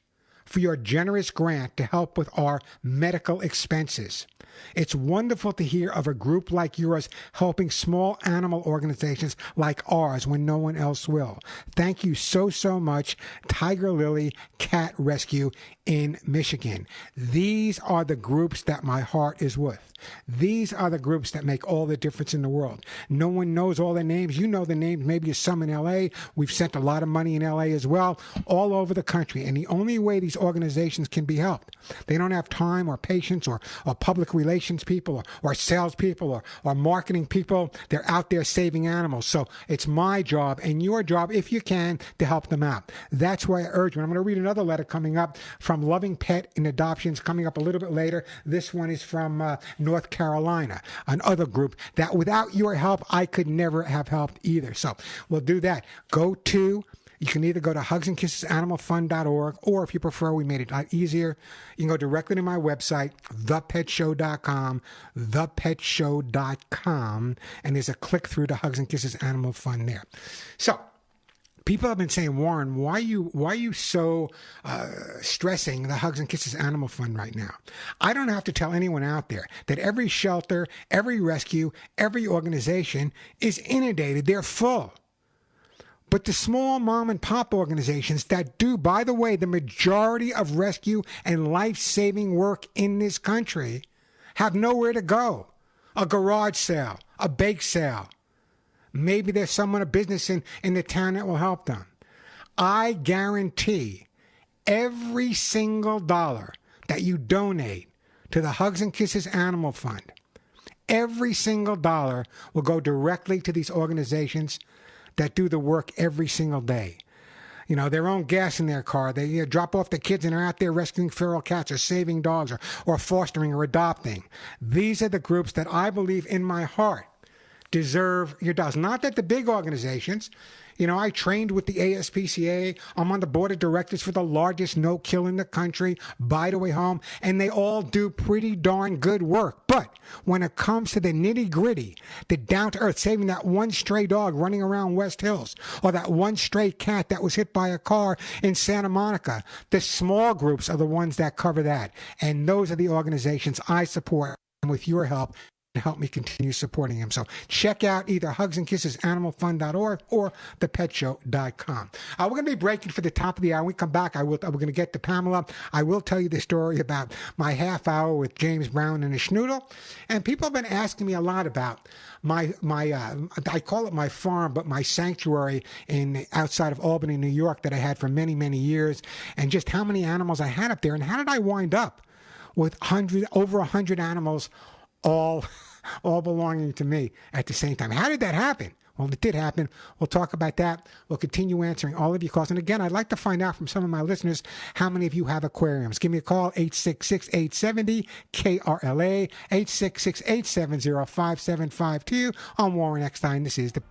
for your generous grant to help with our medical expenses. It's wonderful to hear of a group like yours helping small animal organizations like ours when no one else will. Thank you so, so much, Tiger Lily Cat Rescue in Michigan. These are the groups that my heart is with. These are the groups that make all the difference in the world. No one knows all their names. You know the names. Maybe some in L.A. We've sent a lot of money in L.A. as well, all over the country. And the only way these organizations can be helped, they don't have time or patience or public relations people or sales people or marketing people. They're out there saving animals. So it's my job and your job, if you can, to help them out. That's why I urge you. And I'm going to read another letter coming up from Loving Pet in Adoptions coming up a little bit later. This one is from North Carolina, another group that without your help, I could never have helped either. So we'll do that. You can either go to hugsandkissesanimalfund.org, or if you prefer, we made it a lot easier. You can go directly to my website, thepetshow.com, thepetshow.com, and there's a click through to Hugs and Kisses Animal Fund there. So, people have been saying, "Warren, why are you so stressing the Hugs and Kisses Animal Fund right now?" I don't have to tell anyone out there that every shelter, every rescue, every organization is inundated. They're full. But the small mom and pop organizations that do, by the way, the majority of rescue and life-saving work in this country have nowhere to go. A garage sale, a bake sale. Maybe there's someone, a business in the town that will help them. I guarantee every single dollar that you donate to the Hugs and Kisses Animal Fund, every single dollar will go directly to these organizations that do the work every single day. You know, their own gas in their car. They drop off the kids and they're out there rescuing feral cats or saving dogs or fostering or adopting. These are the groups that I believe in my heart deserve your dollars. Not that the big organizations, you know, I trained with the ASPCA. I'm on the board of directors for the largest no-kill in the country, Bite Away Home, and they all do pretty darn good work. But when it comes to the nitty-gritty, the down-to-earth, saving that one stray dog running around West Hills, or that one stray cat that was hit by a car in Santa Monica, the small groups are the ones that cover that. And those are the organizations I support. And with your help, help me continue supporting him. So check out either hugsandkissesanimalfund.org or thepetshow.com. We're going to be breaking for the top of the hour. When we come back, we're going to get to Pamela. I will tell you the story about my half hour with James Brown and a schnoodle. And people have been asking me a lot about my I call it my farm, but my sanctuary outside of Albany, New York, that I had for many, many years, and just how many animals I had up there, and how did I wind up with over 100 animals all belonging to me at the same time. How did that happen? Well, it did happen. We'll talk about that. We'll continue answering all of your calls. And again, I'd like to find out from some of my listeners how many of you have aquariums. Give me a call, 866-870-KRLA, 866-870-5752. I'm Warren Eckstein. This is the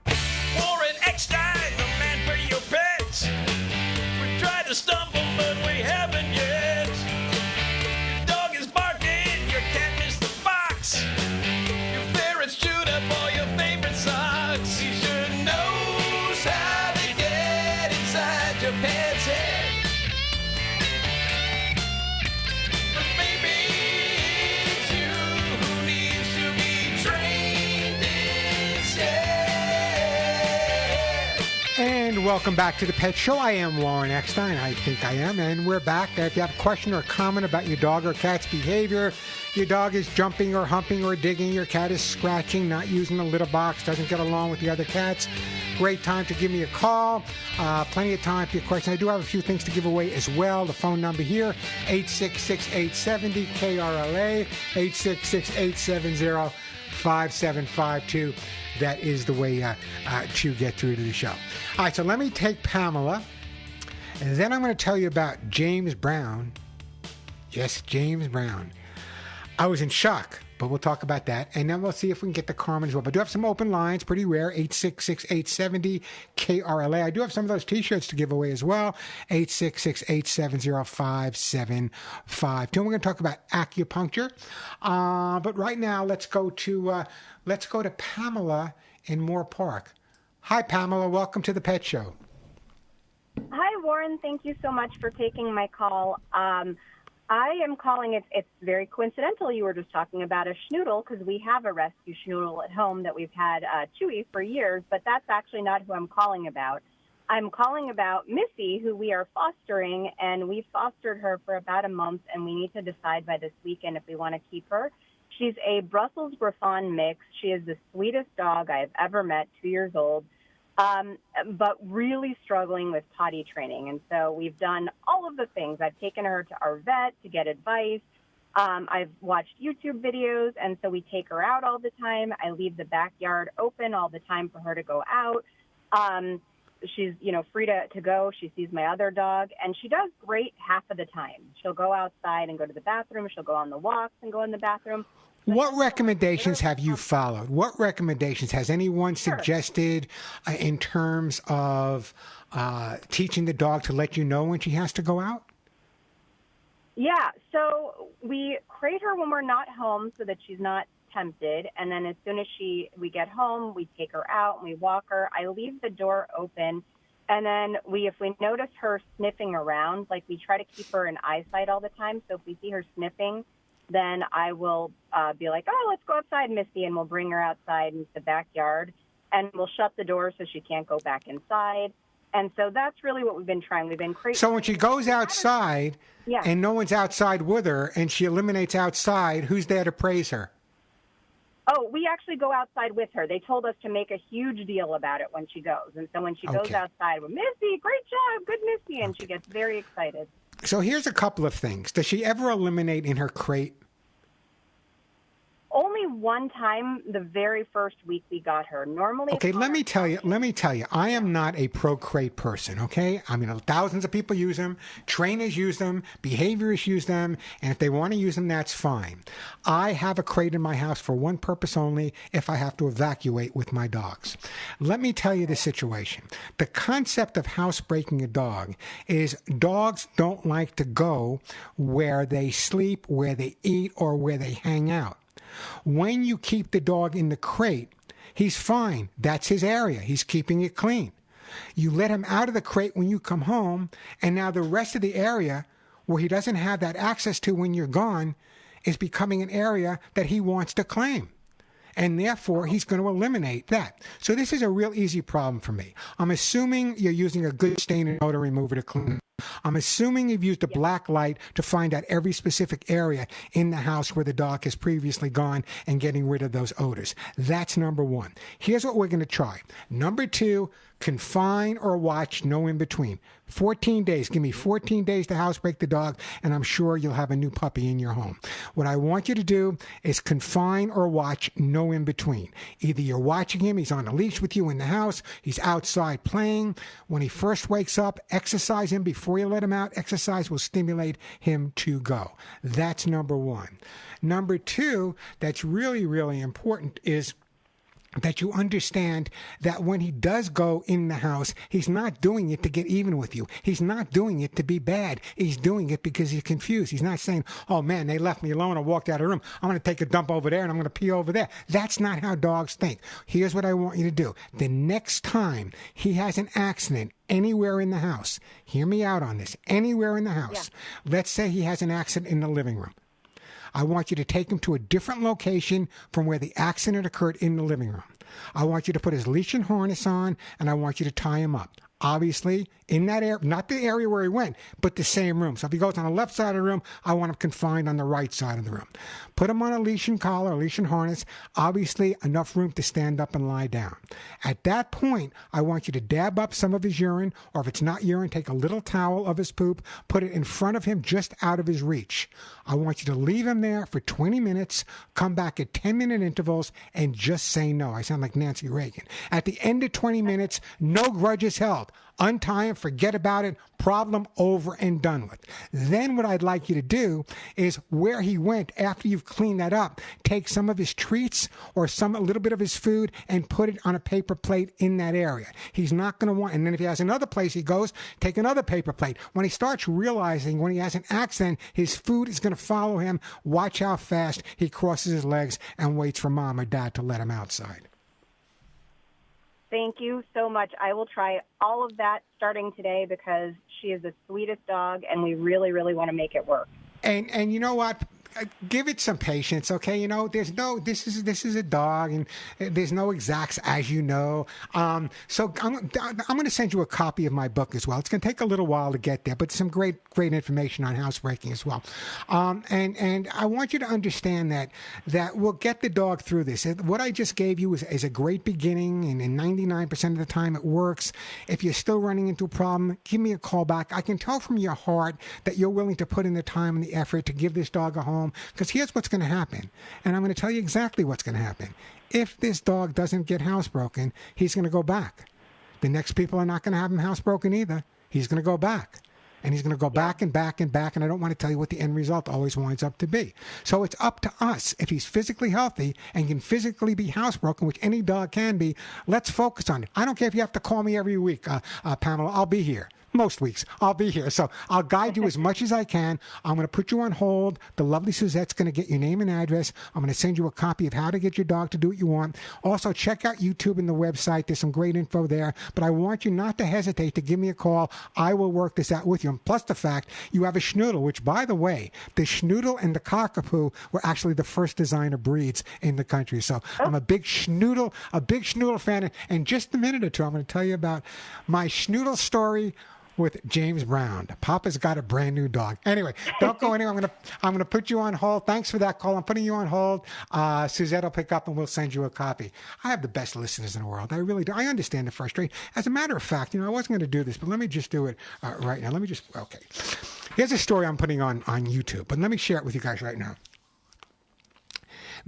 Warren Eckstein, the man for your pets. We tried to stumble, but we haven't yet. Your dog is barking, your cat missed the box. Your ferret's chewed up all your favorite socks. He sure knows how to get inside your pet's head. But maybe it's you who needs to be trained instead. And welcome back to the Pet Show. I am Warren Eckstein. I think I am. And we're back. If you have a question or a comment about your dog or cat's behavior, your dog is jumping or humping or digging, your cat is scratching, not using the litter box, doesn't get along with the other cats, great time to give me a call. Plenty of time for your question. I do have a few things to give away as well. The phone number here, 866-870-KRLA, 866-870-5752. That is the way to get through to the show. All right, so let me take Pamela, and then I'm going to tell you about James Brown. Yes, James Brown. I was in shock, but we'll talk about that. And then we'll see if we can get the Carmen as well. But I do have some open lines, pretty rare, 866-870-KRLA. I do have some of those T-shirts to give away as well, 866-870-5752. And we're going to talk about acupuncture. But right now, let's go to Pamela in Moore Park. Hi, Pamela. Welcome to the Pet Show. Hi, Warren. Thank you so much for taking my call. I am calling it. It's very coincidental you were just talking about a schnoodle, because we have a rescue schnoodle at home that we've had, Chewy, for years, but that's actually not who I'm calling about. I'm calling about Missy, who we are fostering, and we've fostered her for about a month, and we need to decide by this weekend if we want to keep her. She's a Brussels Griffon mix. She is the sweetest dog I have ever met, 2 years old. But really struggling with potty training. And so we've done all of the things. I've taken her to our vet to get advice. I've watched YouTube videos, and so we take her out all the time. I leave the backyard open all the time for her to go out. She's, free to go. She sees my other dog, and she does great half of the time. She'll go outside and go to the bathroom. She'll go on the walks and go in the bathroom. What recommendations have you followed? What recommendations has anyone suggested in terms of teaching the dog to let you know when she has to go out? Yeah, so we crate her when we're not home so that she's not tempted. And then as soon as we get home, we take her out and we walk her. I leave the door open. And then if we notice her sniffing around, like we try to keep her in eyesight all the time. So if we see her sniffing, then I will be like, oh, let's go outside, Missy, and we'll bring her outside into the backyard, and we'll shut the door so she can't go back inside. And so that's really what we've been trying. We've been crazy. So when she goes outside and no one's outside with her and she eliminates outside, who's there to praise her? Oh, we actually go outside with her. They told us to make a huge deal about it when she goes. And so when she goes outside, we're, Missy, great job, good Missy, and she gets very excited. So here's a couple of things. Does she ever eliminate in her crate? Only one time the very first week we got her. Normally, Okay, let me tell you, I am not a pro-crate person, okay? I mean, thousands of people use them, trainers use them, behaviorists use them, and if they want to use them, that's fine. I have a crate in my house for one purpose only, if I have to evacuate with my dogs. Let me tell you the situation. The concept of housebreaking a dog is dogs don't like to go where they sleep, where they eat, or where they hang out. When you keep the dog in the crate, he's fine. That's his area. He's keeping it clean. You let him out of the crate when you come home, and now the rest of the area where he doesn't have that access to when you're gone is becoming an area that he wants to claim. And therefore, he's going to eliminate that. So this is a real easy problem for me. I'm assuming you're using a good stain and odor remover to clean. I'm assuming you've used a black light to find out every specific area in the house where the dog has previously gone and getting rid of those odors. That's number one. Here's what we're going to try. Number two, confine or watch, no in between. 14 days. Give me 14 days to housebreak the dog, and I'm sure you'll have a new puppy in your home. What I want you to do is confine or watch, no in between. Either you're watching him, he's on a leash with you in the house, he's outside playing. When he first wakes up, exercise him before you let him out. Exercise will stimulate him to go. That's number one. Number two, that's really, really important is that you understand that when he does go in the house, he's not doing it to get even with you. He's not doing it to be bad. He's doing it because he's confused. He's not saying, oh man, they left me alone. I walked out of the room. I'm going to take a dump over there and I'm going to pee over there. That's not how dogs think. Here's what I want you to do. The next time he has an accident anywhere in the house, hear me out on this, anywhere in the house. Yeah. Let's say he has an accident in the living room. I want you to take him to a different location from where the accident occurred in the living room. I want you to put his leash and harness on, and I want you to tie him up. Obviously, in that area, not the area where he went, but the same room. So if he goes on the left side of the room, I want him confined on the right side of the room. Put him on a leash and collar, a leash and harness, obviously enough room to stand up and lie down. At that point, I want you to dab up some of his urine, or if it's not urine, take a little towel of his poop, put it in front of him just out of his reach. I want you to leave him there for 20 minutes, come back at 10-minute intervals, and just say no. I sound like Nancy Reagan. At the end of 20 minutes, no grudges held. Untie him, forget about it, problem over and done with. Then what I'd like you to do is where he went after you've cleaned that up, take some of his treats or a little bit of his food and put it on a paper plate in that area. He's not going to want, and then if he has another place he goes, take another paper plate. When he starts realizing when he has an accident, his food is going to follow him, watch how fast he crosses his legs and waits for mom or dad to let him outside. Thank you so much. I will try all of that starting today because she is the sweetest dog, and we really, really want to make it work. And you know what? Give it some patience, okay? You know, this is a dog, and there's no exacts, as you know. So I'm going to send you a copy of my book as well. It's going to take a little while to get there, but some great information on housebreaking as well. And I want you to understand that we'll get the dog through this. What I just gave you is a great beginning, and 99% of the time it works. If you're still running into a problem, give me a call back. I can tell from your heart that you're willing to put in the time and the effort to give this dog a home. Because here's what's going to happen, and I'm going to tell you exactly what's going to happen. If this dog doesn't get housebroken, he's going to go back. The next people are not going to have him housebroken either. He's going to go back. And he's going to go back and back and back, and I don't want to tell you what the end result always winds up to be. So it's up to us. If he's physically healthy and can physically be housebroken, which any dog can be, let's focus on it. I don't care if you have to call me every week, Pamela. I'll be here. Most weeks, I'll be here. So I'll guide you as much as I can. I'm going to put you on hold. The lovely Suzette's going to get your name and address. I'm going to send you a copy of how to get your dog to do what you want. Also, check out YouTube and the website. There's some great info there. But I want you not to hesitate to give me a call. I will work this out with you. And plus the fact you have a schnoodle, which, by the way, the schnoodle and the cockapoo were actually the first designer breeds in the country. So I'm a big schnoodle fan. And just a minute or two, I'm going to tell you about my schnoodle story with James Brown. Papa's got a brand new dog. Anyway, don't go anywhere. I'm gonna put you on hold. Thanks for that call. I'm putting you on hold. Suzette will pick up and we'll send you a copy. I have the best listeners in the world. I really do. I understand the frustration. As a matter of fact, I wasn't going to do this, but let me just do it right now. Okay. Here's a story I'm putting on YouTube, but let me share it with you guys right now.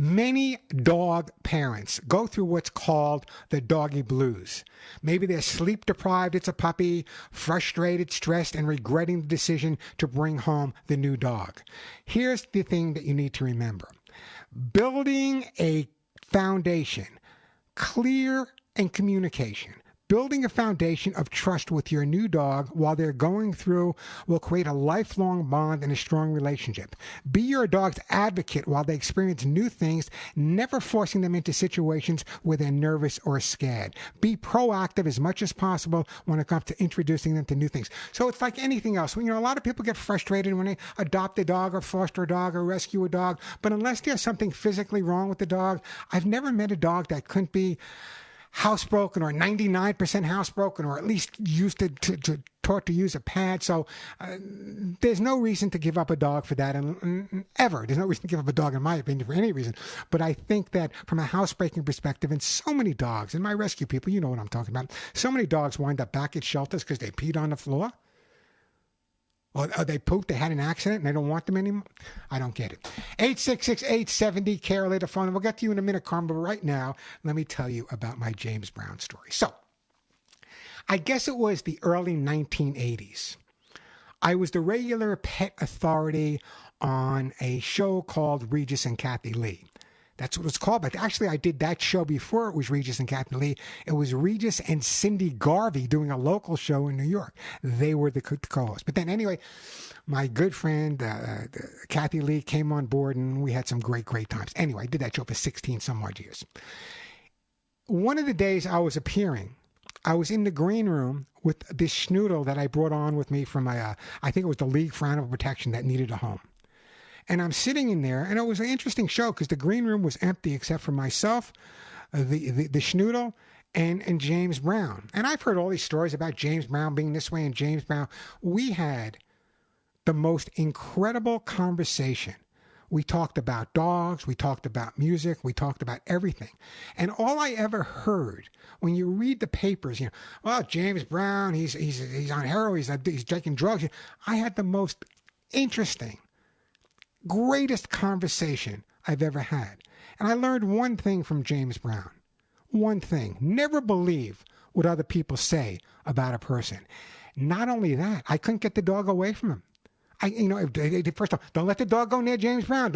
Many dog parents go through what's called the doggy blues. Maybe they're sleep deprived, it's a puppy, frustrated, stressed, and regretting the decision to bring home the new dog. Here's the thing that you need to remember. Building a foundation, clear and communication. Building a foundation of trust with your new dog while they're going through will create a lifelong bond and a strong relationship. Be your dog's advocate while they experience new things, never forcing them into situations where they're nervous or scared. Be proactive as much as possible when it comes to introducing them to new things. So it's like anything else. A lot of people get frustrated when they adopt a dog or foster a dog or rescue a dog, but unless there's something physically wrong with the dog, I've never met a dog that couldn't be housebroken or 99% housebroken, or at least used to taught to use a pad. So there's no reason to give up a dog for that, and ever. There's no reason to give up a dog, in my opinion, for any reason. But I think that from a housebreaking perspective, and so many dogs, and my rescue people, you know what I'm talking about, so many dogs wind up back at shelters because they peed on the floor. Or they pooped, they had an accident, and they don't want them anymore? I don't get it. 866-870-CAROL, the phone. We'll get to you in a minute, Carmen, but right now, let me tell you about my James Brown story. So, I guess it was the early 1980s. I was the regular pet authority on a show called Regis and Kathy Lee. That's what it's called. But actually, I did that show before it was Regis and Kathy Lee. It was Regis and Cindy Garvey doing a local show in New York. They were the co-hosts. But then anyway, my good friend Kathy Lee came on board, and we had some great times. Anyway, I did that show for 16 some odd years. One of the days I was appearing, I was in the green room with this schnoodle that I brought on with me from my, I think it was the League for Animal Protection that needed a home. And I'm sitting in there, and it was an interesting show because the green room was empty except for myself, the schnoodle, and James Brown. And I've heard all these stories about James Brown being this way and James Brown. We had the most incredible conversation. We talked about dogs, we talked about music, we talked about everything. And all I ever heard when you read the papers, well, James Brown, he's on heroin, he's taking drugs. I had the most interesting, greatest conversation I've ever had. And I learned one thing from James Brown. One thing. Never believe what other people say about a person. Not only that, I couldn't get the dog away from him. First of all, don't let the dog go near James Brown.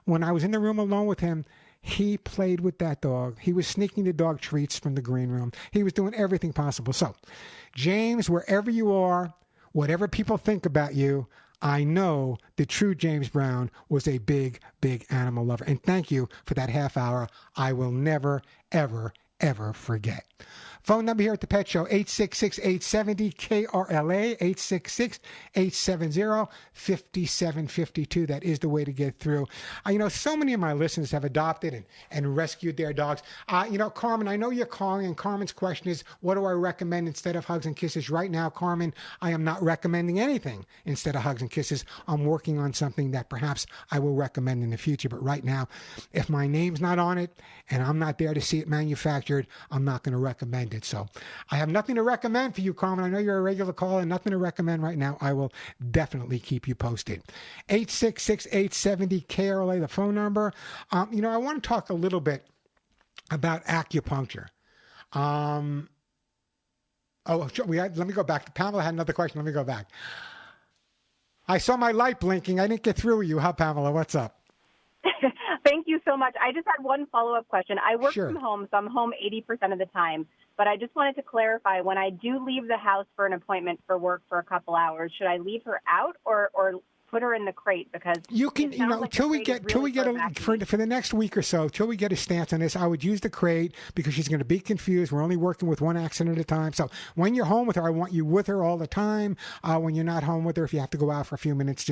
When I was in the room alone with him, he played with that dog. He was sneaking the dog treats from the green room. He was doing everything possible. So, James, wherever you are, whatever people think about you, I know the true James Brown was a big animal lover. And thank you for that half hour. I will never, ever, ever forget. Phone number here at the Pet Show, 866-870-KRLA, 866-870-5752. That is the way to get through. So many of my listeners have adopted and rescued their dogs. Carmen, I know you're calling, and Carmen's question is, what do I recommend instead of hugs and kisses? Right now, Carmen, I am not recommending anything instead of hugs and kisses. I'm working on something that perhaps I will recommend in the future. But right now, if my name's not on it and I'm not there to see it manufactured, I'm not going to recommend it. So I have nothing to recommend for you, Carmen. I know you're a regular caller, nothing to recommend right now. I will definitely keep you posted. 866-870-KRLA, the phone number. I want to talk a little bit about acupuncture. Let me go back. Pamela had another question. Let me go back. I saw my light blinking. I didn't get through with you. Huh, Pamela? What's up? Thank you so much. I just had one follow-up question. I work from home, so I'm home 80% of the time. But I just wanted to clarify, when I do leave the house for an appointment for work for a couple hours, should I leave her out or put her in the crate? Because you can, till we get for the next week or so, till we get a stance on this, I would use the crate because she's going to be confused. We're only working with one accident at a time. So when you're home with her, I want you with her all the time. When you're not home with her, if you have to go out for a few minutes,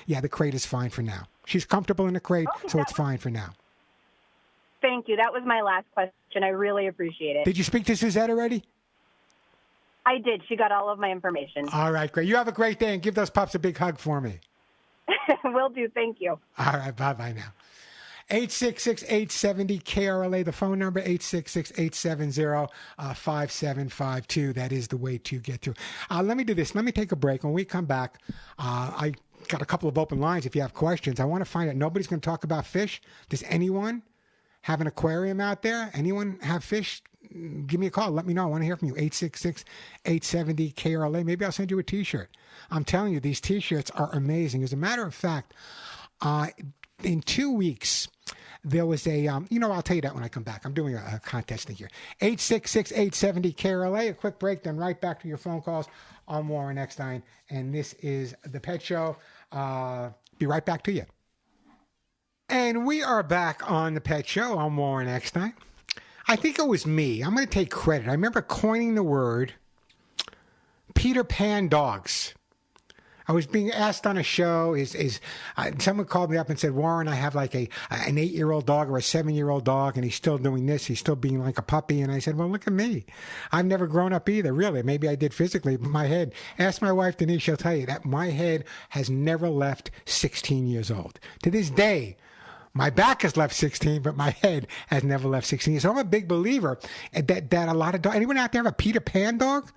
the crate is fine for now. She's comfortable in the crate, so it's fine for now. Thank you. That was my last question. I really appreciate it. Did you speak to Suzette already? I did. She got all of my information. All right, great. You have a great day, and give those pups a big hug for me. Will do. Thank you. All right. Bye-bye now. 866-870-KRLA, the phone number, 866-870-5752. That is the way to get through. Let me do this. Let me take a break. When we come back, I got a couple of open lines if you have questions. I want to find out. Nobody's going to talk about fish. Does anyone have an aquarium out there? Anyone have fish? Give me a call. Let me know. I want to hear from you. 866-870-KRLA. Maybe I'll send you a T-shirt. I'm telling you, these T-shirts are amazing. As a matter of fact, in 2 weeks, there was a, I'll tell you that when I come back. I'm doing a contest thing here. 866-870-KRLA. A quick break, then right back to your phone calls. I'm Warren Eckstein, and this is The Pet Show. Be right back to you. And we are back on The Pet Show. I'm Warren Eckstein. I think it was me. I'm going to take credit. I remember coining the word Peter Pan dogs. I was being asked on a show, someone called me up and said, Warren, I have like an 8-year-old dog or a 7-year-old dog, and he's still doing this. He's still being like a puppy. And I said, well, look at me. I've never grown up either, really. Maybe I did physically, but my head, ask my wife, Denise, she'll tell you that my head has never left 16 years old. To this day, my back has left 16, but my head has never left 16. So I'm a big believer that a lot of dogs, anyone out there have a Peter Pan dog?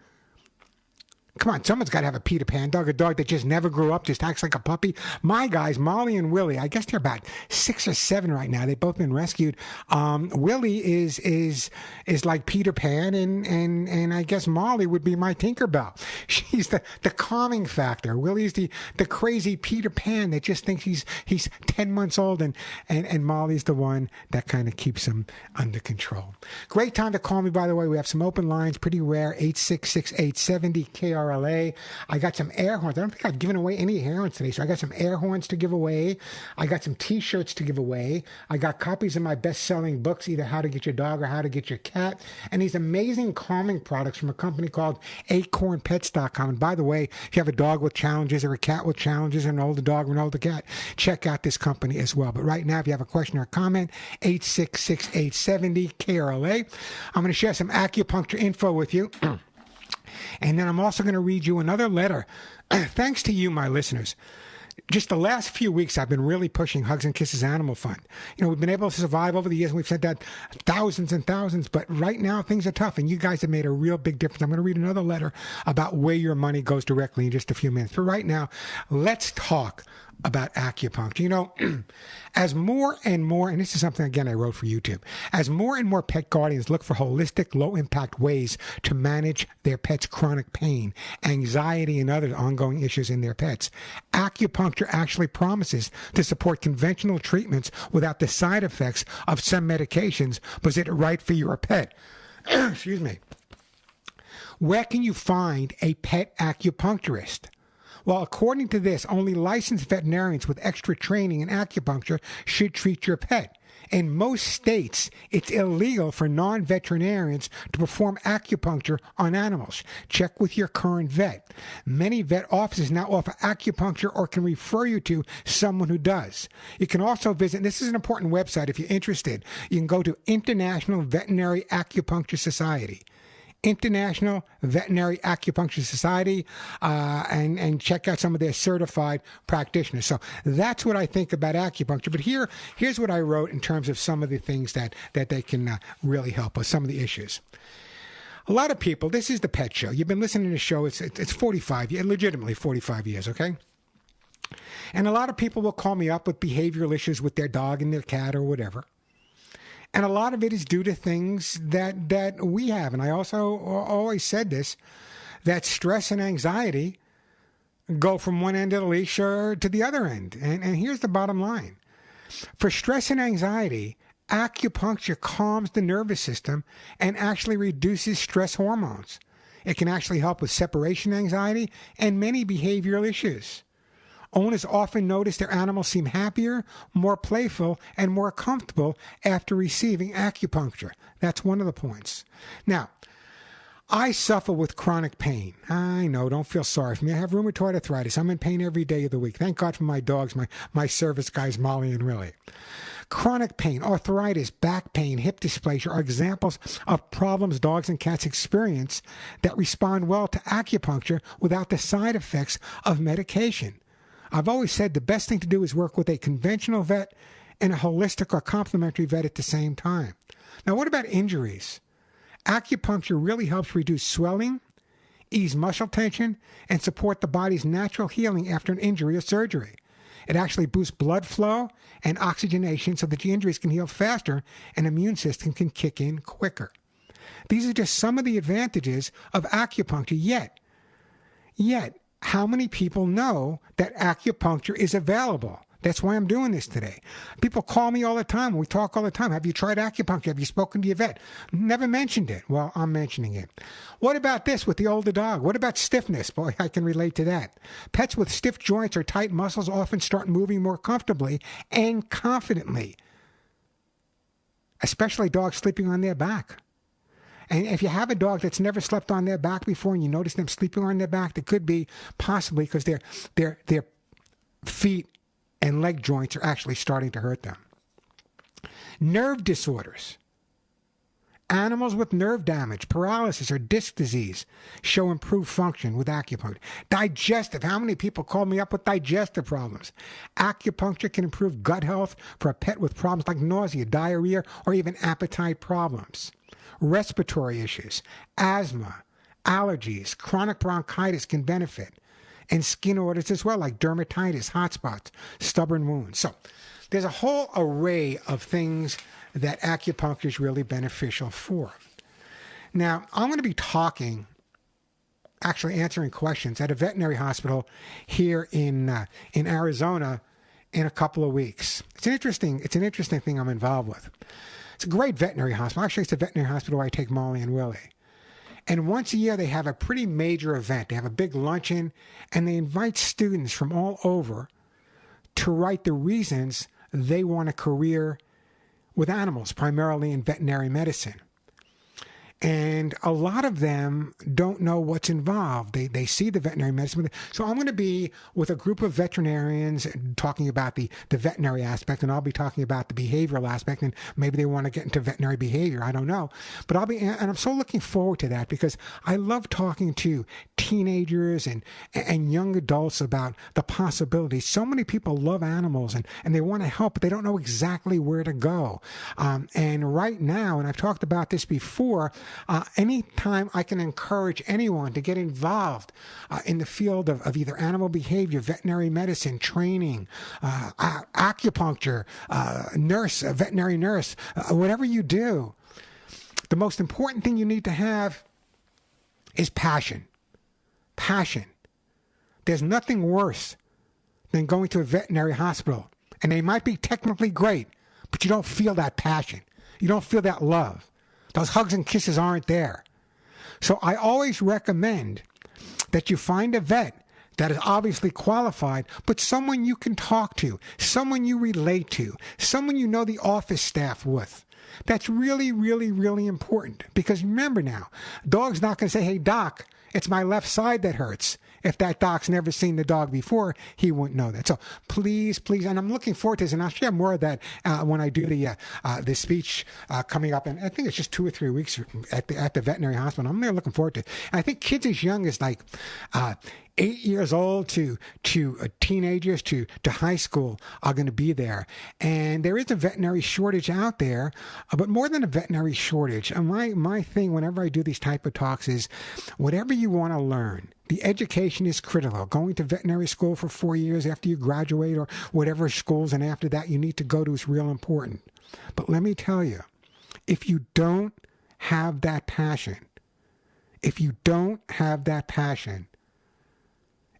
Come on, someone's got to have a Peter Pan dog, a dog that just never grew up, just acts like a puppy. My guys, Molly and Willie, I guess they're about 6 or 7 right now. They've both been rescued. Willie is like Peter Pan, and I guess Molly would be my Tinkerbell. She's the calming factor. Willie's the crazy Peter Pan that just thinks he's 10 months old, and Molly's the one that kind of keeps him under control. Great time to call me, by the way. We have some open lines, pretty rare, 866-870-KRLA. I got some air horns. I don't think I've given away any air horns today, so I got some air horns to give away. I got some T-shirts to give away. I got copies of my best-selling books, either How to Get Your Dog or How to Get Your Cat, and these amazing calming products from a company called acornpets.com. And by the way, if you have a dog with challenges or a cat with challenges or an older dog or an older cat, check out this company as well. But right now, if you have a question or a comment, 866-870-KRLA. I'm going to share some acupuncture info with you. And then I'm also going to read you another letter. Thanks to you, my listeners. Just the last few weeks, I've been really pushing Hugs and Kisses Animal Fund. We've been able to survive over the years, and we've sent out thousands and thousands, but right now things are tough, and you guys have made a real big difference. I'm going to read another letter about where your money goes directly in just a few minutes. But right now, let's talk about acupuncture. As more and more, and this is something, again, I wrote for YouTube, as more and more pet guardians look for holistic, low-impact ways to manage their pet's chronic pain, anxiety, and other ongoing issues in their pets, acupuncture actually promises to support conventional treatments without the side effects of some medications, but is it right for your pet? Excuse me. Where can you find a pet acupuncturist? Well, according to this, only licensed veterinarians with extra training in acupuncture should treat your pet. In most states, it's illegal for non-veterinarians to perform acupuncture on animals. Check with your current vet. Many vet offices now offer acupuncture or can refer you to someone who does. You can also visit, this is an important website if you're interested, you can go to International Veterinary Acupuncture Society. International Veterinary Acupuncture Society, and check out some of their certified practitioners. So that's what I think about acupuncture. But here's what I wrote in terms of some of the things that they can really help us, some of the issues. A lot of people, this is the Pet Show. You've been listening to the show. It's 45 years, legitimately 45 years, okay? And a lot of people will call me up with behavioral issues with their dog and their cat or whatever. And a lot of it is due to things that we have. And I also always said this, that stress and anxiety go from one end of the leash to the other end. And here's the bottom line. For stress and anxiety, acupuncture calms the nervous system and actually reduces stress hormones. It can actually help with separation anxiety and many behavioral issues. Owners often notice their animals seem happier, more playful, and more comfortable after receiving acupuncture. That's one of the points. Now, I suffer with chronic pain. I know, don't feel sorry for me. I have rheumatoid arthritis. I'm in pain every day of the week. Thank God for my dogs, my service guys, Molly and Willie. Chronic pain, arthritis, back pain, hip dysplasia are examples of problems dogs and cats experience that respond well to acupuncture without the side effects of medication. I've always said the best thing to do is work with a conventional vet and a holistic or complementary vet at the same time. Now, what about injuries? Acupuncture really helps reduce swelling, ease muscle tension, and support the body's natural healing after an injury or surgery. It actually boosts blood flow and oxygenation so that the injuries can heal faster and immune system can kick in quicker. These are just some of the advantages of acupuncture, yet, how many people know that acupuncture is available? That's why I'm doing this today. People call me all the time. We talk all the time. Have you tried acupuncture? Have you spoken to your vet? Never mentioned it. Well, I'm mentioning it. What about this with the older dog? What about stiffness? Boy, I can relate to that. Pets with stiff joints or tight muscles often start moving more comfortably and confidently, especially dogs sleeping on their back. And if you have a dog that's never slept on their back before and you notice them sleeping on their back, it could be possibly because their feet and leg joints are actually starting to hurt them. Nerve disorders. Animals with nerve damage, paralysis, or disc disease show improved function with acupuncture. Digestive. How many people call me up with digestive problems? Acupuncture can improve gut health for a pet with problems like nausea, diarrhea, or even appetite problems. Respiratory issues, asthma, allergies, chronic bronchitis can benefit. And skin orders as well, like dermatitis, hot spots, stubborn wounds. So there's a whole array of things that acupuncture is really beneficial for. Now, I'm going to be talking, actually answering questions at a veterinary hospital here in Arizona in a couple of weeks. It's an interesting thing I'm involved with. It's a great veterinary hospital. Actually, it's a veterinary hospital where I take Molly and Willie. And once a year, they have a pretty major event. They have a big luncheon, and they invite students from all over to write the reasons they want a career with animals, primarily in veterinary medicine. And a lot of them don't know what's involved. They see the veterinary medicine. So I'm going to be with a group of veterinarians talking about the veterinary aspect, and I'll be talking about the behavioral aspect, and maybe they want to get into veterinary behavior. I don't know. But and I'm so looking forward to that because I love talking to teenagers and young adults about the possibilities. So many people love animals and they want to help, but they don't know exactly where to go. And right now, and I've talked about this before, anytime I can encourage anyone to get involved in the field of either animal behavior, veterinary medicine, training, acupuncture, nurse, veterinary nurse, whatever you do, the most important thing you need to have is passion. Passion. There's nothing worse than going to a veterinary hospital, and they might be technically great, but you don't feel that passion. You don't feel that love. Those hugs and kisses aren't there. So I always recommend that you find a vet that is obviously qualified, but someone you can talk to, someone you relate to, someone you know the office staff with. That's really, really, really important. Because remember now, dog's not going to say, hey, doc, it's my left side that hurts. If that doc's never seen the dog before, he wouldn't know that. So please, and I'm looking forward to this, and I'll share more of that when I do the speech coming up, and I think it's just 2 or 3 weeks at the veterinary hospital. I'm really looking forward to it. And I think kids as young as like 8 years old to teenagers to high school are going to be there. And there is a veterinary shortage out there, but more than a veterinary shortage, my thing whenever I do these type of talks is whatever you want to learn, the education is critical. Going to veterinary school for 4 years after you graduate or whatever schools and after that you need to go to is real important. But let me tell you, if you don't have that passion,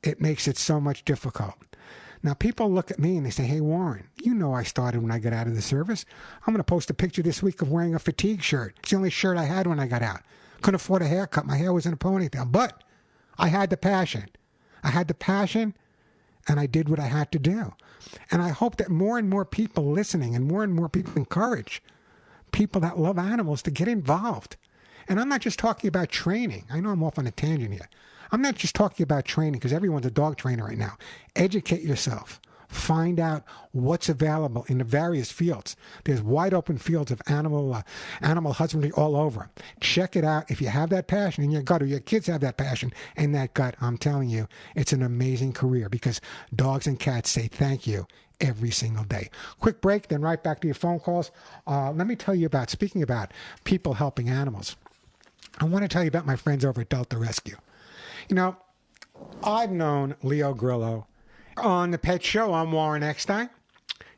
it makes it so much difficult. Now, people look at me and they say, hey, Warren, you know I started when I got out of the service. I'm going to post a picture this week of wearing a fatigue shirt. It's the only shirt I had when I got out. Couldn't afford a haircut. My hair was in a ponytail. But I had the passion. And I did what I had to do. And I hope that more and more people listening and more people encourage people that love animals to get involved. And I'm not just talking about training. I know I'm off on a tangent here. I'm not just talking about training because everyone's a dog trainer right now. Educate yourself. Find out what's available in the various fields. There's wide open fields of animal husbandry all over. Check it out. If you have that passion in your gut, or your kids have that passion in that gut, I'm telling you, it's an amazing career because dogs and cats say thank you every single day. Quick break, then right back to your phone calls. Let me tell you speaking about people helping animals. I want to tell you about my friends over at Delta Rescue. You know, I've known Leo Grillo on the Pet Show. I'm Warren Eckstein,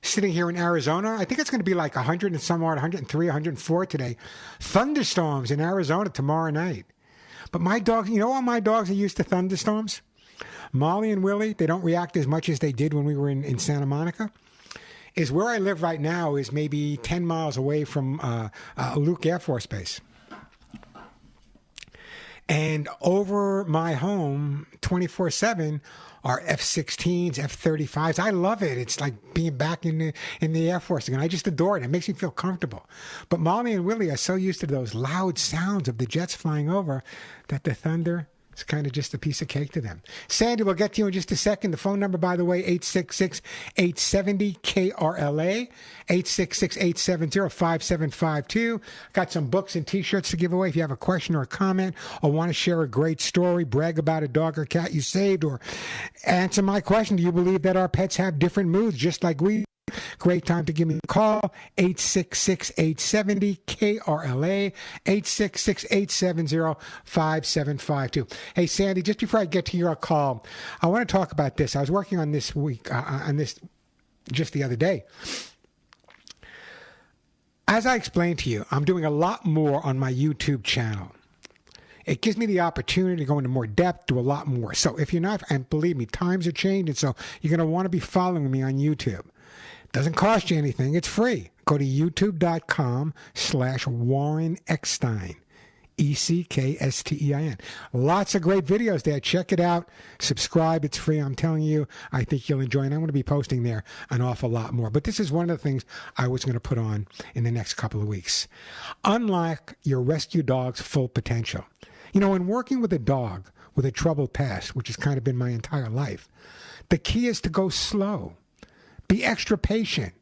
sitting here in Arizona. I think it's going to be like 100 and some odd, 103, 104 today. Thunderstorms in Arizona tomorrow night. But my dogs, you know, all my dogs are used to thunderstorms. Molly and Willie, they don't react as much as they did when we were in Santa Monica. Is where I live right now is maybe 10 miles away from Luke Air Force Base. And over my home, 24/7, are F-16s, F-35s. I love it. It's like being back in the Air Force again. I just adore it. It makes me feel comfortable. But Molly and Willie are so used to those loud sounds of the jets flying over that the thunder is kind of just a piece of cake to them. Sandy, we'll get to you in just a second. The phone number, by the way, 866-870-KRLA, 866-870-5752. Got some books and T-shirts to give away. If you have a question or a comment or want to share a great story, brag about a dog or cat you saved, or answer my question, do you believe that our pets have different moods just like we? Great time to give me a call, 866-870-KRLA, 866-870-5752. Hey, Sandy, just before I get to your call, I want to talk about this. I was working on this week, on this just the other day. As I explained to you, I'm doing a lot more on my YouTube channel. It gives me the opportunity to go into more depth, do a lot more. So if you're not, and believe me, times are changing, so you're going to want to be following me on YouTube. Doesn't cost you anything. It's free. Go to youtube.com/Warren Eckstein. Eckstein. Lots of great videos there. Check it out. Subscribe. It's free. I'm telling you, I think you'll enjoy it. I'm going to be posting there an awful lot more. But this is one of the things I was going to put on in the next couple of weeks. Unlock your rescue dog's full potential. You know, in working with a dog with a troubled past, which has kind of been my entire life, the key is to go slow. Be extra patient,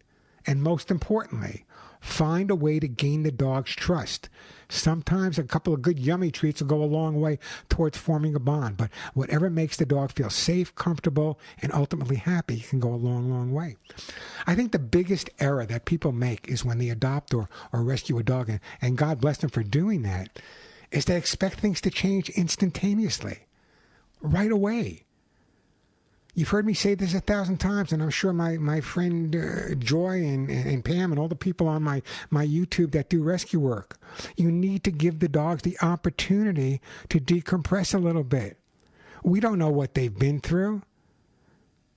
and most importantly, find a way to gain the dog's trust. Sometimes a couple of good yummy treats will go a long way towards forming a bond, but whatever makes the dog feel safe, comfortable, and ultimately happy can go a long, long way. I think the biggest error that people make is when they adopt or rescue a dog, and God bless them for doing that, is they expect things to change instantaneously, right away. You've heard me say this 1,000 times, and I'm sure my friend Joy and Pam and all the people on my YouTube that do rescue work, you need to give the dogs the opportunity to decompress a little bit. We don't know what they've been through.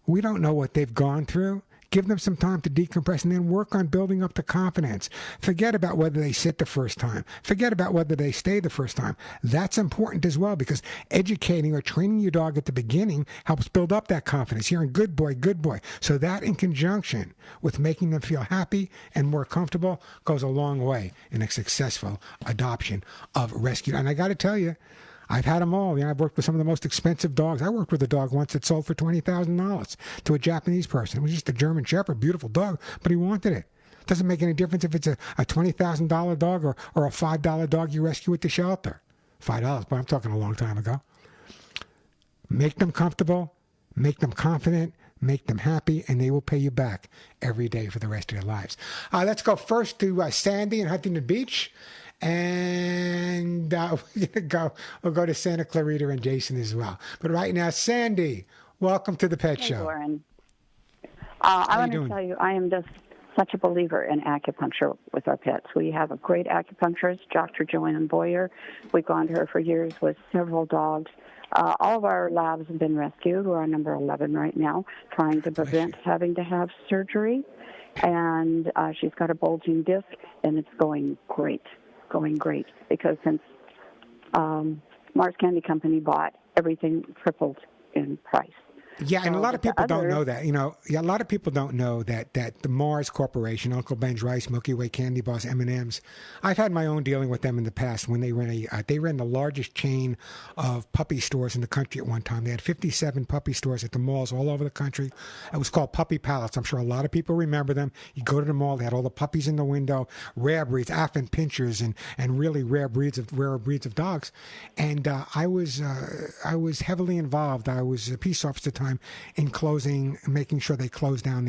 We don't know what they've gone through. Give them some time to decompress and then work on building up the confidence. Forget about whether they sit the first time. Forget about whether they stay the first time. That's important as well, because educating or training your dog at the beginning helps build up that confidence. Hearing good boy, good boy. So that in conjunction with making them feel happy and more comfortable goes a long way in a successful adoption of rescue. And I got to tell you, I've had them all. You know, I've worked with some of the most expensive dogs. I worked with a dog once that sold for $20,000 to a Japanese person. It was just a German Shepherd, beautiful dog, but he wanted it. Doesn't make any difference if it's a $20,000 dog or a $5 dog you rescue at the shelter. $5, but I'm talking a long time ago. Make them comfortable, make them confident, make them happy, and they will pay you back every day for the rest of their lives. Let's go first to Sandy in Huntington Beach. And we'll go to Santa Clarita and Jason as well. But right now, Sandy, welcome to the Pet Show. Warren. I want to tell you, I am just such a believer in acupuncture with our pets. We have a great acupuncturist, Dr. Joanne Boyer. We've gone to her for years with several dogs. All of our labs have been rescued. We're on number 11 right now, trying to prevent having to have surgery. And she's got a bulging disc, and it's going great. Because since Mars Candy Company bought, everything tripled in price. Yeah, and a lot of people don't know that. You know, a lot of people don't know that the Mars Corporation, Uncle Ben's Rice, Milky Way Candy Bars, M&Ms. I've had my own dealing with them in the past when they ran the largest chain of puppy stores in the country at one time. They had 57 puppy stores at the malls all over the country. It was called Puppy Palace. I'm sure a lot of people remember them. You go to the mall, they had all the puppies in the window, rare breeds, Afghan pinchers, and really rare breeds of dogs. And I was heavily involved. I was a peace officer at the time in making sure they closed down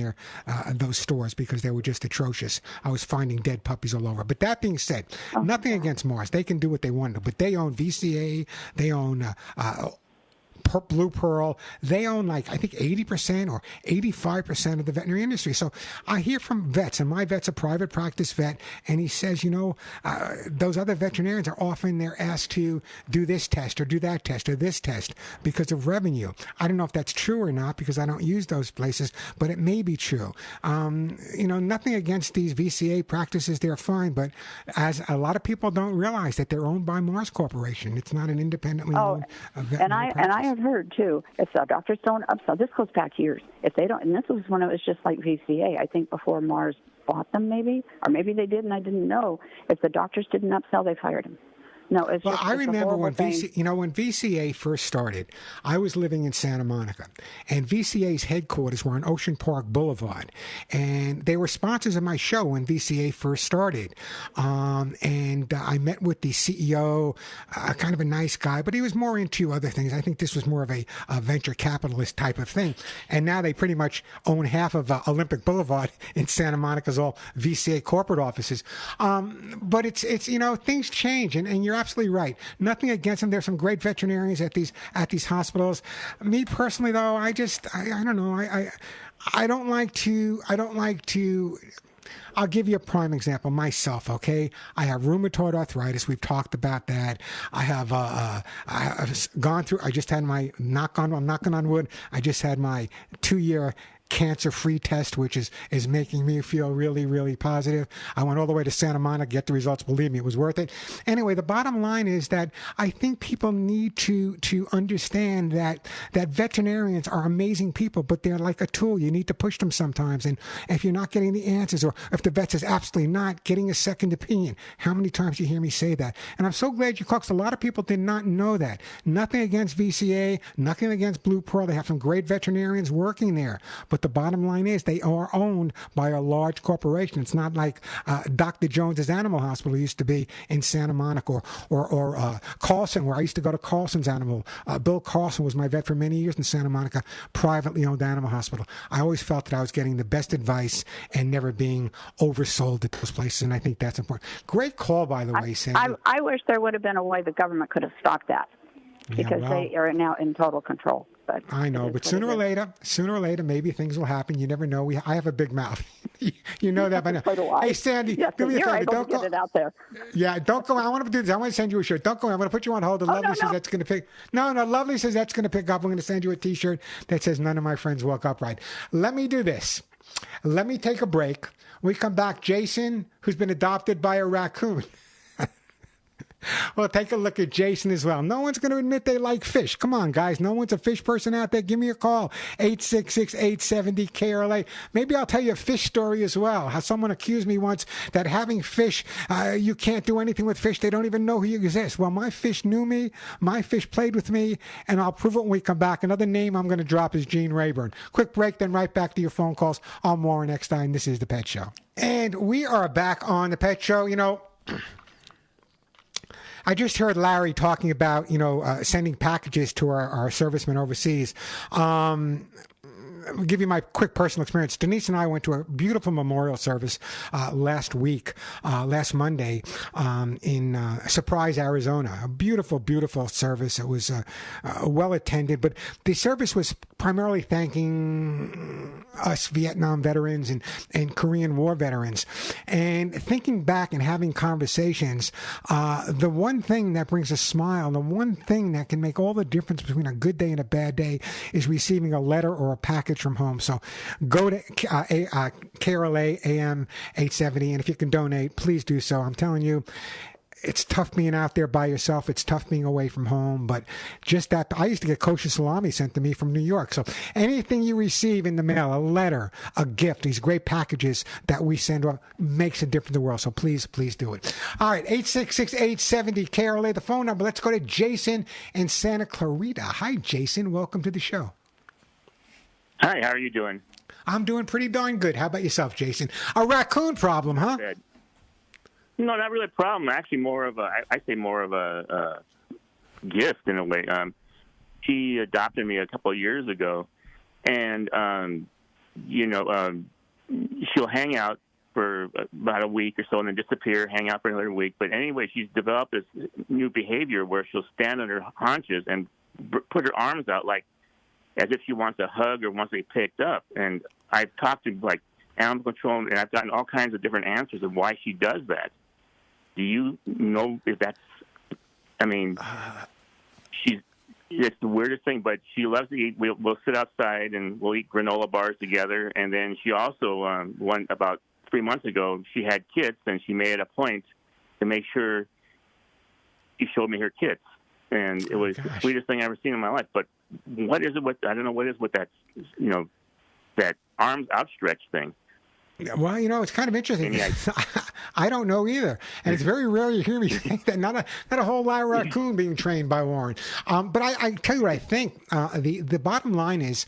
those stores because they were just atrocious. I was finding dead puppies all over. But that being said, nothing against Mars. They can do what they want to, but they own VCA, they own Blue Pearl, they own like, I think 80% or 85% of the veterinary industry. So I hear from vets, and my vet's a private practice vet, and he says, those other veterinarians are often they're asked to do this test or do that test or this test because of revenue. I don't know if that's true or not because I don't use those places, but it may be true. Nothing against these VCA practices, they're fine, but as a lot of people don't realize that they're owned by Mars Corporation. It's not an independently owned veterinary practice. And I have heard too, if the doctors don't upsell, this goes back years. If they don't, and this was when it was just like VCA, I think before Mars bought them maybe, or maybe they did and I didn't know. If the doctors didn't upsell, they fired them. No, it's well, just, I it's remember when thing. when VCA first started, I was living in Santa Monica, and VCA's headquarters were on Ocean Park Boulevard, and they were sponsors of my show when VCA first started. And I met with the CEO, kind of a nice guy, but he was more into other things. I think this was more of a venture capitalist type of thing. And now they pretty much own half of Olympic Boulevard in Santa Monica's all VCA corporate offices. But it's things change, and you're absolutely right. Nothing against them. There's some great veterinarians at these hospitals. Me personally, though, I don't know. I don't like to. I'll give you a prime example. Myself, okay? I have rheumatoid arthritis. We've talked about that. I have gone through. I just had my I'm knocking on wood. I just had my 2-year cancer-free test, which is making me feel really, really positive. I went all the way to Santa Monica, get the results. Believe me, it was worth it. Anyway, the bottom line is that I think people need to understand that veterinarians are amazing people, but they're like a tool. You need to push them sometimes. And if you're not getting the answers, or if the vet says absolutely not, getting a second opinion. How many times you hear me say that? And I'm so glad you called, because a lot of people did not know that. Nothing against VCA, nothing against Blue Pearl. They have some great veterinarians working there. But the bottom line is they are owned by a large corporation. It's not like Dr. Jones's Animal Hospital used to be in Santa Monica, or Carlson, where I used to go to Carlson's Animal. Bill Carlson was my vet for many years in Santa Monica, privately owned animal hospital. I always felt that I was getting the best advice and never being oversold at those places, and I think that's important. Great call, by the way, Sandy. I wish there would have been a way the government could have stopped that, because they are now in total control. But I know, but sooner or later, maybe things will happen. You never know. I have a big mouth. You know that by now. Hey, Sandy, do me a favor. Don't get it out there. Yeah, don't go. I want to do this. I want to send you a shirt. Don't go. I'm going to put you on hold. Lovely says that's going to pick. No, Lovely says that's going to pick up. I'm going to send you a T-shirt that says "None of my friends walk upright." Let me do this. Let me take a break. When we come back, Jason, who's been adopted by a raccoon. Well, take a look at Jason as well. No one's going to admit they like fish. Come on, guys. No one's a fish person out there. Give me a call. 866-870-KRLA. Maybe I'll tell you a fish story as well. How someone accused me once that having fish, you can't do anything with fish. They don't even know you exist. Well, my fish knew me. My fish played with me. And I'll prove it when we come back. Another name I'm going to drop is Gene Rayburn. Quick break, then right back to your phone calls. I'm Warren Eckstein. This is The Pet Show. And we are back on The Pet Show. I just heard Larry talking about, sending packages to our servicemen overseas. I'll give you my quick personal experience. Denise and I went to a beautiful memorial service last Monday, in Surprise, Arizona. A beautiful, beautiful service. It was well attended, but the service was primarily thanking us Vietnam veterans and Korean War veterans. And thinking back and having conversations, the one thing that brings a smile, the one thing that can make all the difference between a good day and a bad day is receiving a letter or a package from home. So go to KRLA AM 870, and if you can donate, please do so. I'm telling you, it's tough being out there by yourself. It's tough being away from home, but just that. I used to get kosher salami sent to me from New York. So anything you receive in the mail, a letter, a gift, these great packages that we send makes a difference in the world. So please, please do it. All right, 866-870-KRLA, the phone number. Let's go to Jason in Santa Clarita. Hi, Jason. Welcome to the show. Hi, how are you doing? I'm doing pretty darn good. How about yourself, Jason? A raccoon problem, huh? Good. No, not really a problem. Actually, more of a gift in a way. She adopted me a couple of years ago, and she'll hang out for about a week or so and then disappear, hang out for another week. But anyway, she's developed this new behavior where she'll stand on her haunches and put her arms out like as if she wants a hug or wants to be picked up. And I've talked to like animal control, and I've gotten all kinds of different answers of why she does that. Do you know if that's? I mean, it's the weirdest thing, but she loves to eat. We'll sit outside and we'll eat granola bars together. And then she also, about 3 months ago, she had kits, and she made it a point to make sure she showed me her kits. And it was the sweetest thing I've ever seen in my life. But what is it with, I don't know what is with that, that arms outstretched thing. Well, it's kind of interesting. I don't know either, and it's very rare you hear me say that. Not a whole lot of raccoon being trained by Warren. But I tell you what I think. The bottom line is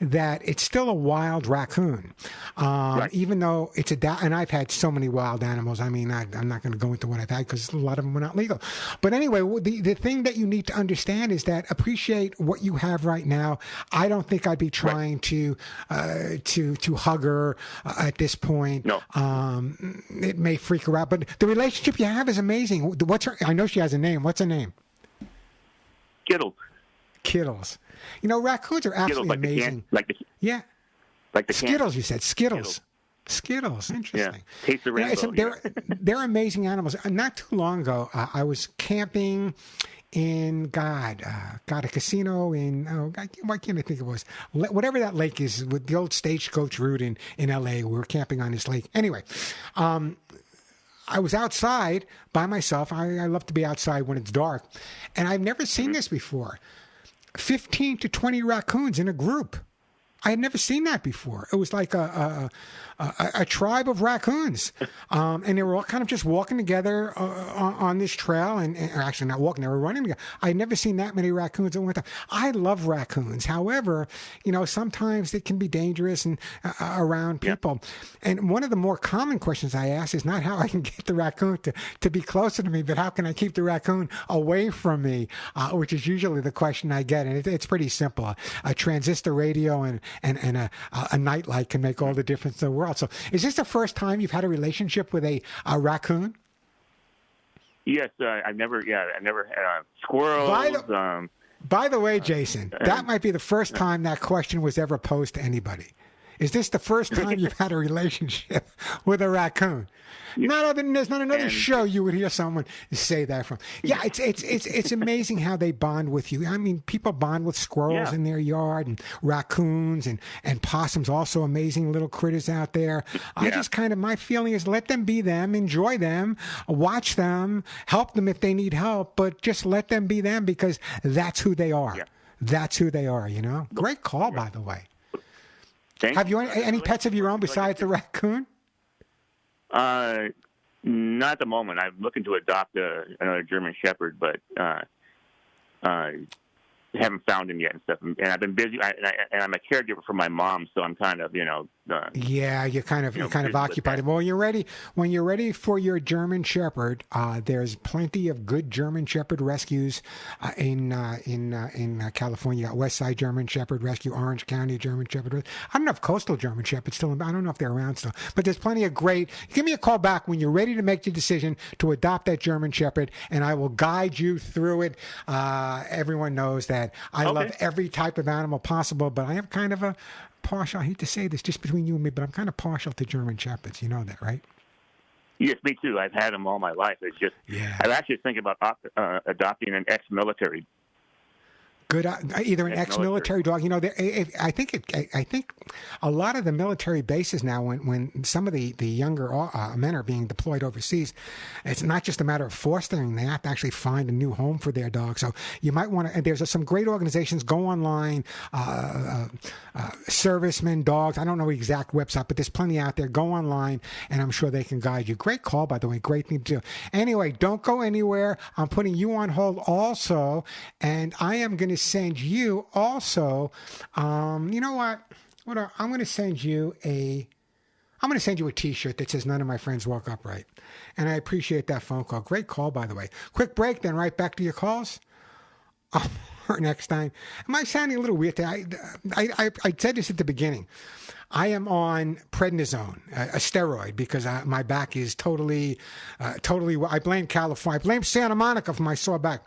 that it's still a wild raccoon, right. Even though it's and I've had so many wild animals. I mean, I'm not going to go into what I've had because a lot of them were not legal. But anyway, the thing that you need to understand is that appreciate what you have right now. I don't think I'd be trying to hug her at this point. No. It may freak her out, but the relationship you have is amazing. What's her? I know she has a name. What's her name? Skittles. Raccoons are absolutely amazing. Yeah. Like the Skittles, you said. Skittles. Interesting. Yeah. Taste the rainbow. They're amazing animals. Not too long ago, I was camping in a casino in why can't I think it was whatever that lake is with the old stagecoach route in LA. We were camping on this lake. Anyway, I was outside by myself. I love to be outside when it's dark, and I've never seen this before. 15 to 20 raccoons in a group. I had never seen that before. It was like a tribe of raccoons, and they were all kind of just walking together on this trail, and actually not walking, they were running together. I had never seen that many raccoons at one time. I love raccoons. However, sometimes it can be dangerous and around people. Yeah. And one of the more common questions I ask is not how I can get the raccoon to be closer to me, but how can I keep the raccoon away from me, which is usually the question I get. And it's pretty simple. A transistor radio and a nightlight can make all the difference in the world. So is this the first time you've had a relationship with a raccoon? Yes, I've never had squirrels. By the way, Jason, that might be the first time that question was ever posed to anybody. Is this the first time you've had a relationship with a raccoon? There's not another show you would hear someone say that from. Yeah, it's amazing how they bond with you. I mean, people bond with squirrels in their yard, and raccoons and possums, also amazing little critters out there. I just my feeling is let them be them, enjoy them, watch them, help them if they need help, but just let them be them because that's who they are. Yeah. That's who they are, Great call, by the way. Have you any pets of your own besides the raccoon? Not at the moment. I'm looking to adopt another German Shepherd, but haven't found him yet and stuff. And I've been busy. And I'm a caregiver for my mom, so I'm kind of, you're kind of occupied. Well, when you're ready for your German Shepherd, there's plenty of good German Shepherd rescues in California. You got West Side German Shepherd Rescue, Orange County German Shepherd. I don't know if Coastal German Shepherds still. I don't know if they're around still. But there's plenty of great. Give me a call back when you're ready to make the decision to adopt that German Shepherd, and I will guide you through it. Everyone knows that I love every type of animal possible, but I am kind of a partial. I hate to say this, just between you and me, but I'm kind of partial to German Shepherds. You know that, right? Yes, me too. I've had them all my life. It's just I'm actually thinking about adopting an ex-military. Good, either an ex-military dog. I think a lot of the military bases now, when some of the younger men are being deployed overseas, it's not just a matter of fostering; they have to actually find a new home for their dog. So you might want to. And there's some great organizations. Go online, servicemen dogs. I don't know the exact website, but there's plenty out there. Go online, and I'm sure they can guide you. Great call, by the way. Great thing to do. Anyway, don't go anywhere. I'm putting you on hold also, and I am going to send you also, you know what? I'm going to send you a T-shirt that says "None of my friends walk upright," and I appreciate that phone call. Great call, by the way. Quick break, then right back to your calls. Warren Eckstein. Am I sounding a little weird today? I said this at the beginning. I am on prednisone, a steroid, because my back is totally. I blame California. I blame Santa Monica for my sore back.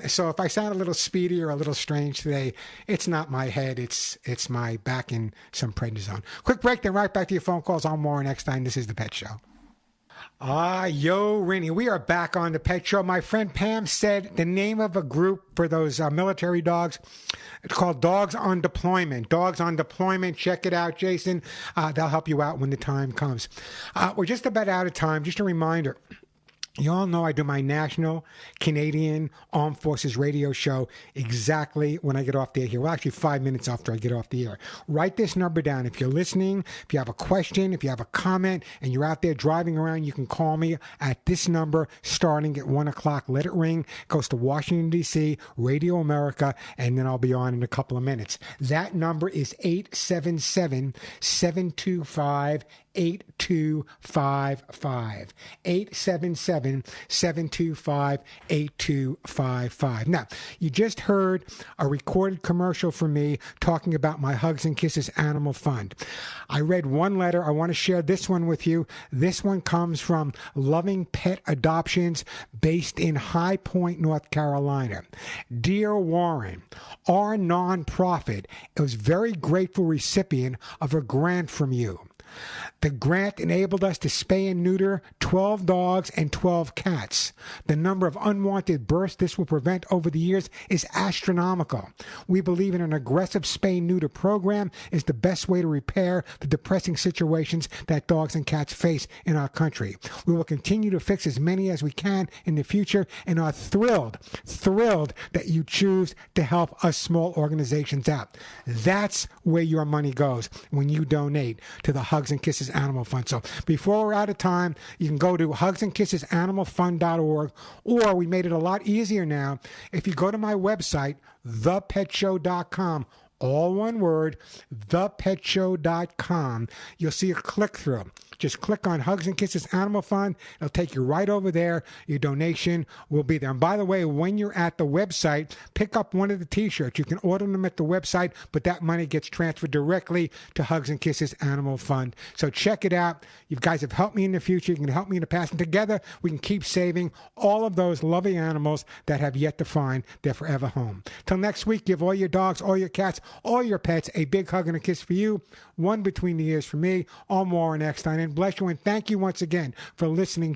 So if I sound a little speedy or a little strange today, it's not my head. It's my back and some prednisone. Quick break, then right back to your phone calls. I'm Warren Eckstein. This is The Pet Show. Yo, Rennie, we are back on The Pet Show. My friend Pam said the name of a group for those military dogs. It's called Dogs on Deployment. Dogs on Deployment. Check it out, Jason. They'll help you out when the time comes. We're just about out of time. Just a reminder. You all know I do my national Canadian Armed Forces radio show exactly when I get off the air here. Well, actually 5 minutes after I get off the air. Write this number down. If you're listening, if you have a question, if you have a comment, and you're out there driving around, you can call me at this number starting at 1 o'clock. Let it ring. It goes to Washington, D.C., Radio America, and then I'll be on in a couple of minutes. That number is 877-725-8255. 877-725-8255. Now, you just heard a recorded commercial from me talking about my Hugs and Kisses Animal Fund. I read one letter. I want to share this one with you. This one comes from Loving Pet Adoptions based in High Point, North Carolina. Dear Warren, our nonprofit is very grateful recipient of a grant from you. The grant enabled us to spay and neuter 12 dogs and 12 cats. The number of unwanted births this will prevent over the years is astronomical. We believe in an aggressive spay-neuter program is the best way to repair the depressing situations that dogs and cats face in our country. We will continue to fix as many as we can in the future and are thrilled that you choose to help us small organizations out. That's where your money goes when you donate to the Hugs and Kisses Animal Fund. So before we're out of time, you can go to hugsankissesanimalfund.org, or we made it a lot easier now. If you go to my website, thepetshow.com, all one word, thepetshow.com, you'll see a click-through. Just click on Hugs and Kisses Animal Fund. It'll take you right over there. Your donation will be there. And by the way, when you're at the website, pick up one of the T-shirts. You can order them at the website, but that money gets transferred directly to Hugs and Kisses Animal Fund. So check it out. You guys have helped me in the future. You can help me in the past. And together, we can keep saving all of those lovely animals that have yet to find their forever home. Till next week, give all your dogs, all your cats, all your pets a big hug and a kiss for you. One between the ears for me. I'm Warren Eckstein. And bless you and thank you once again for listening to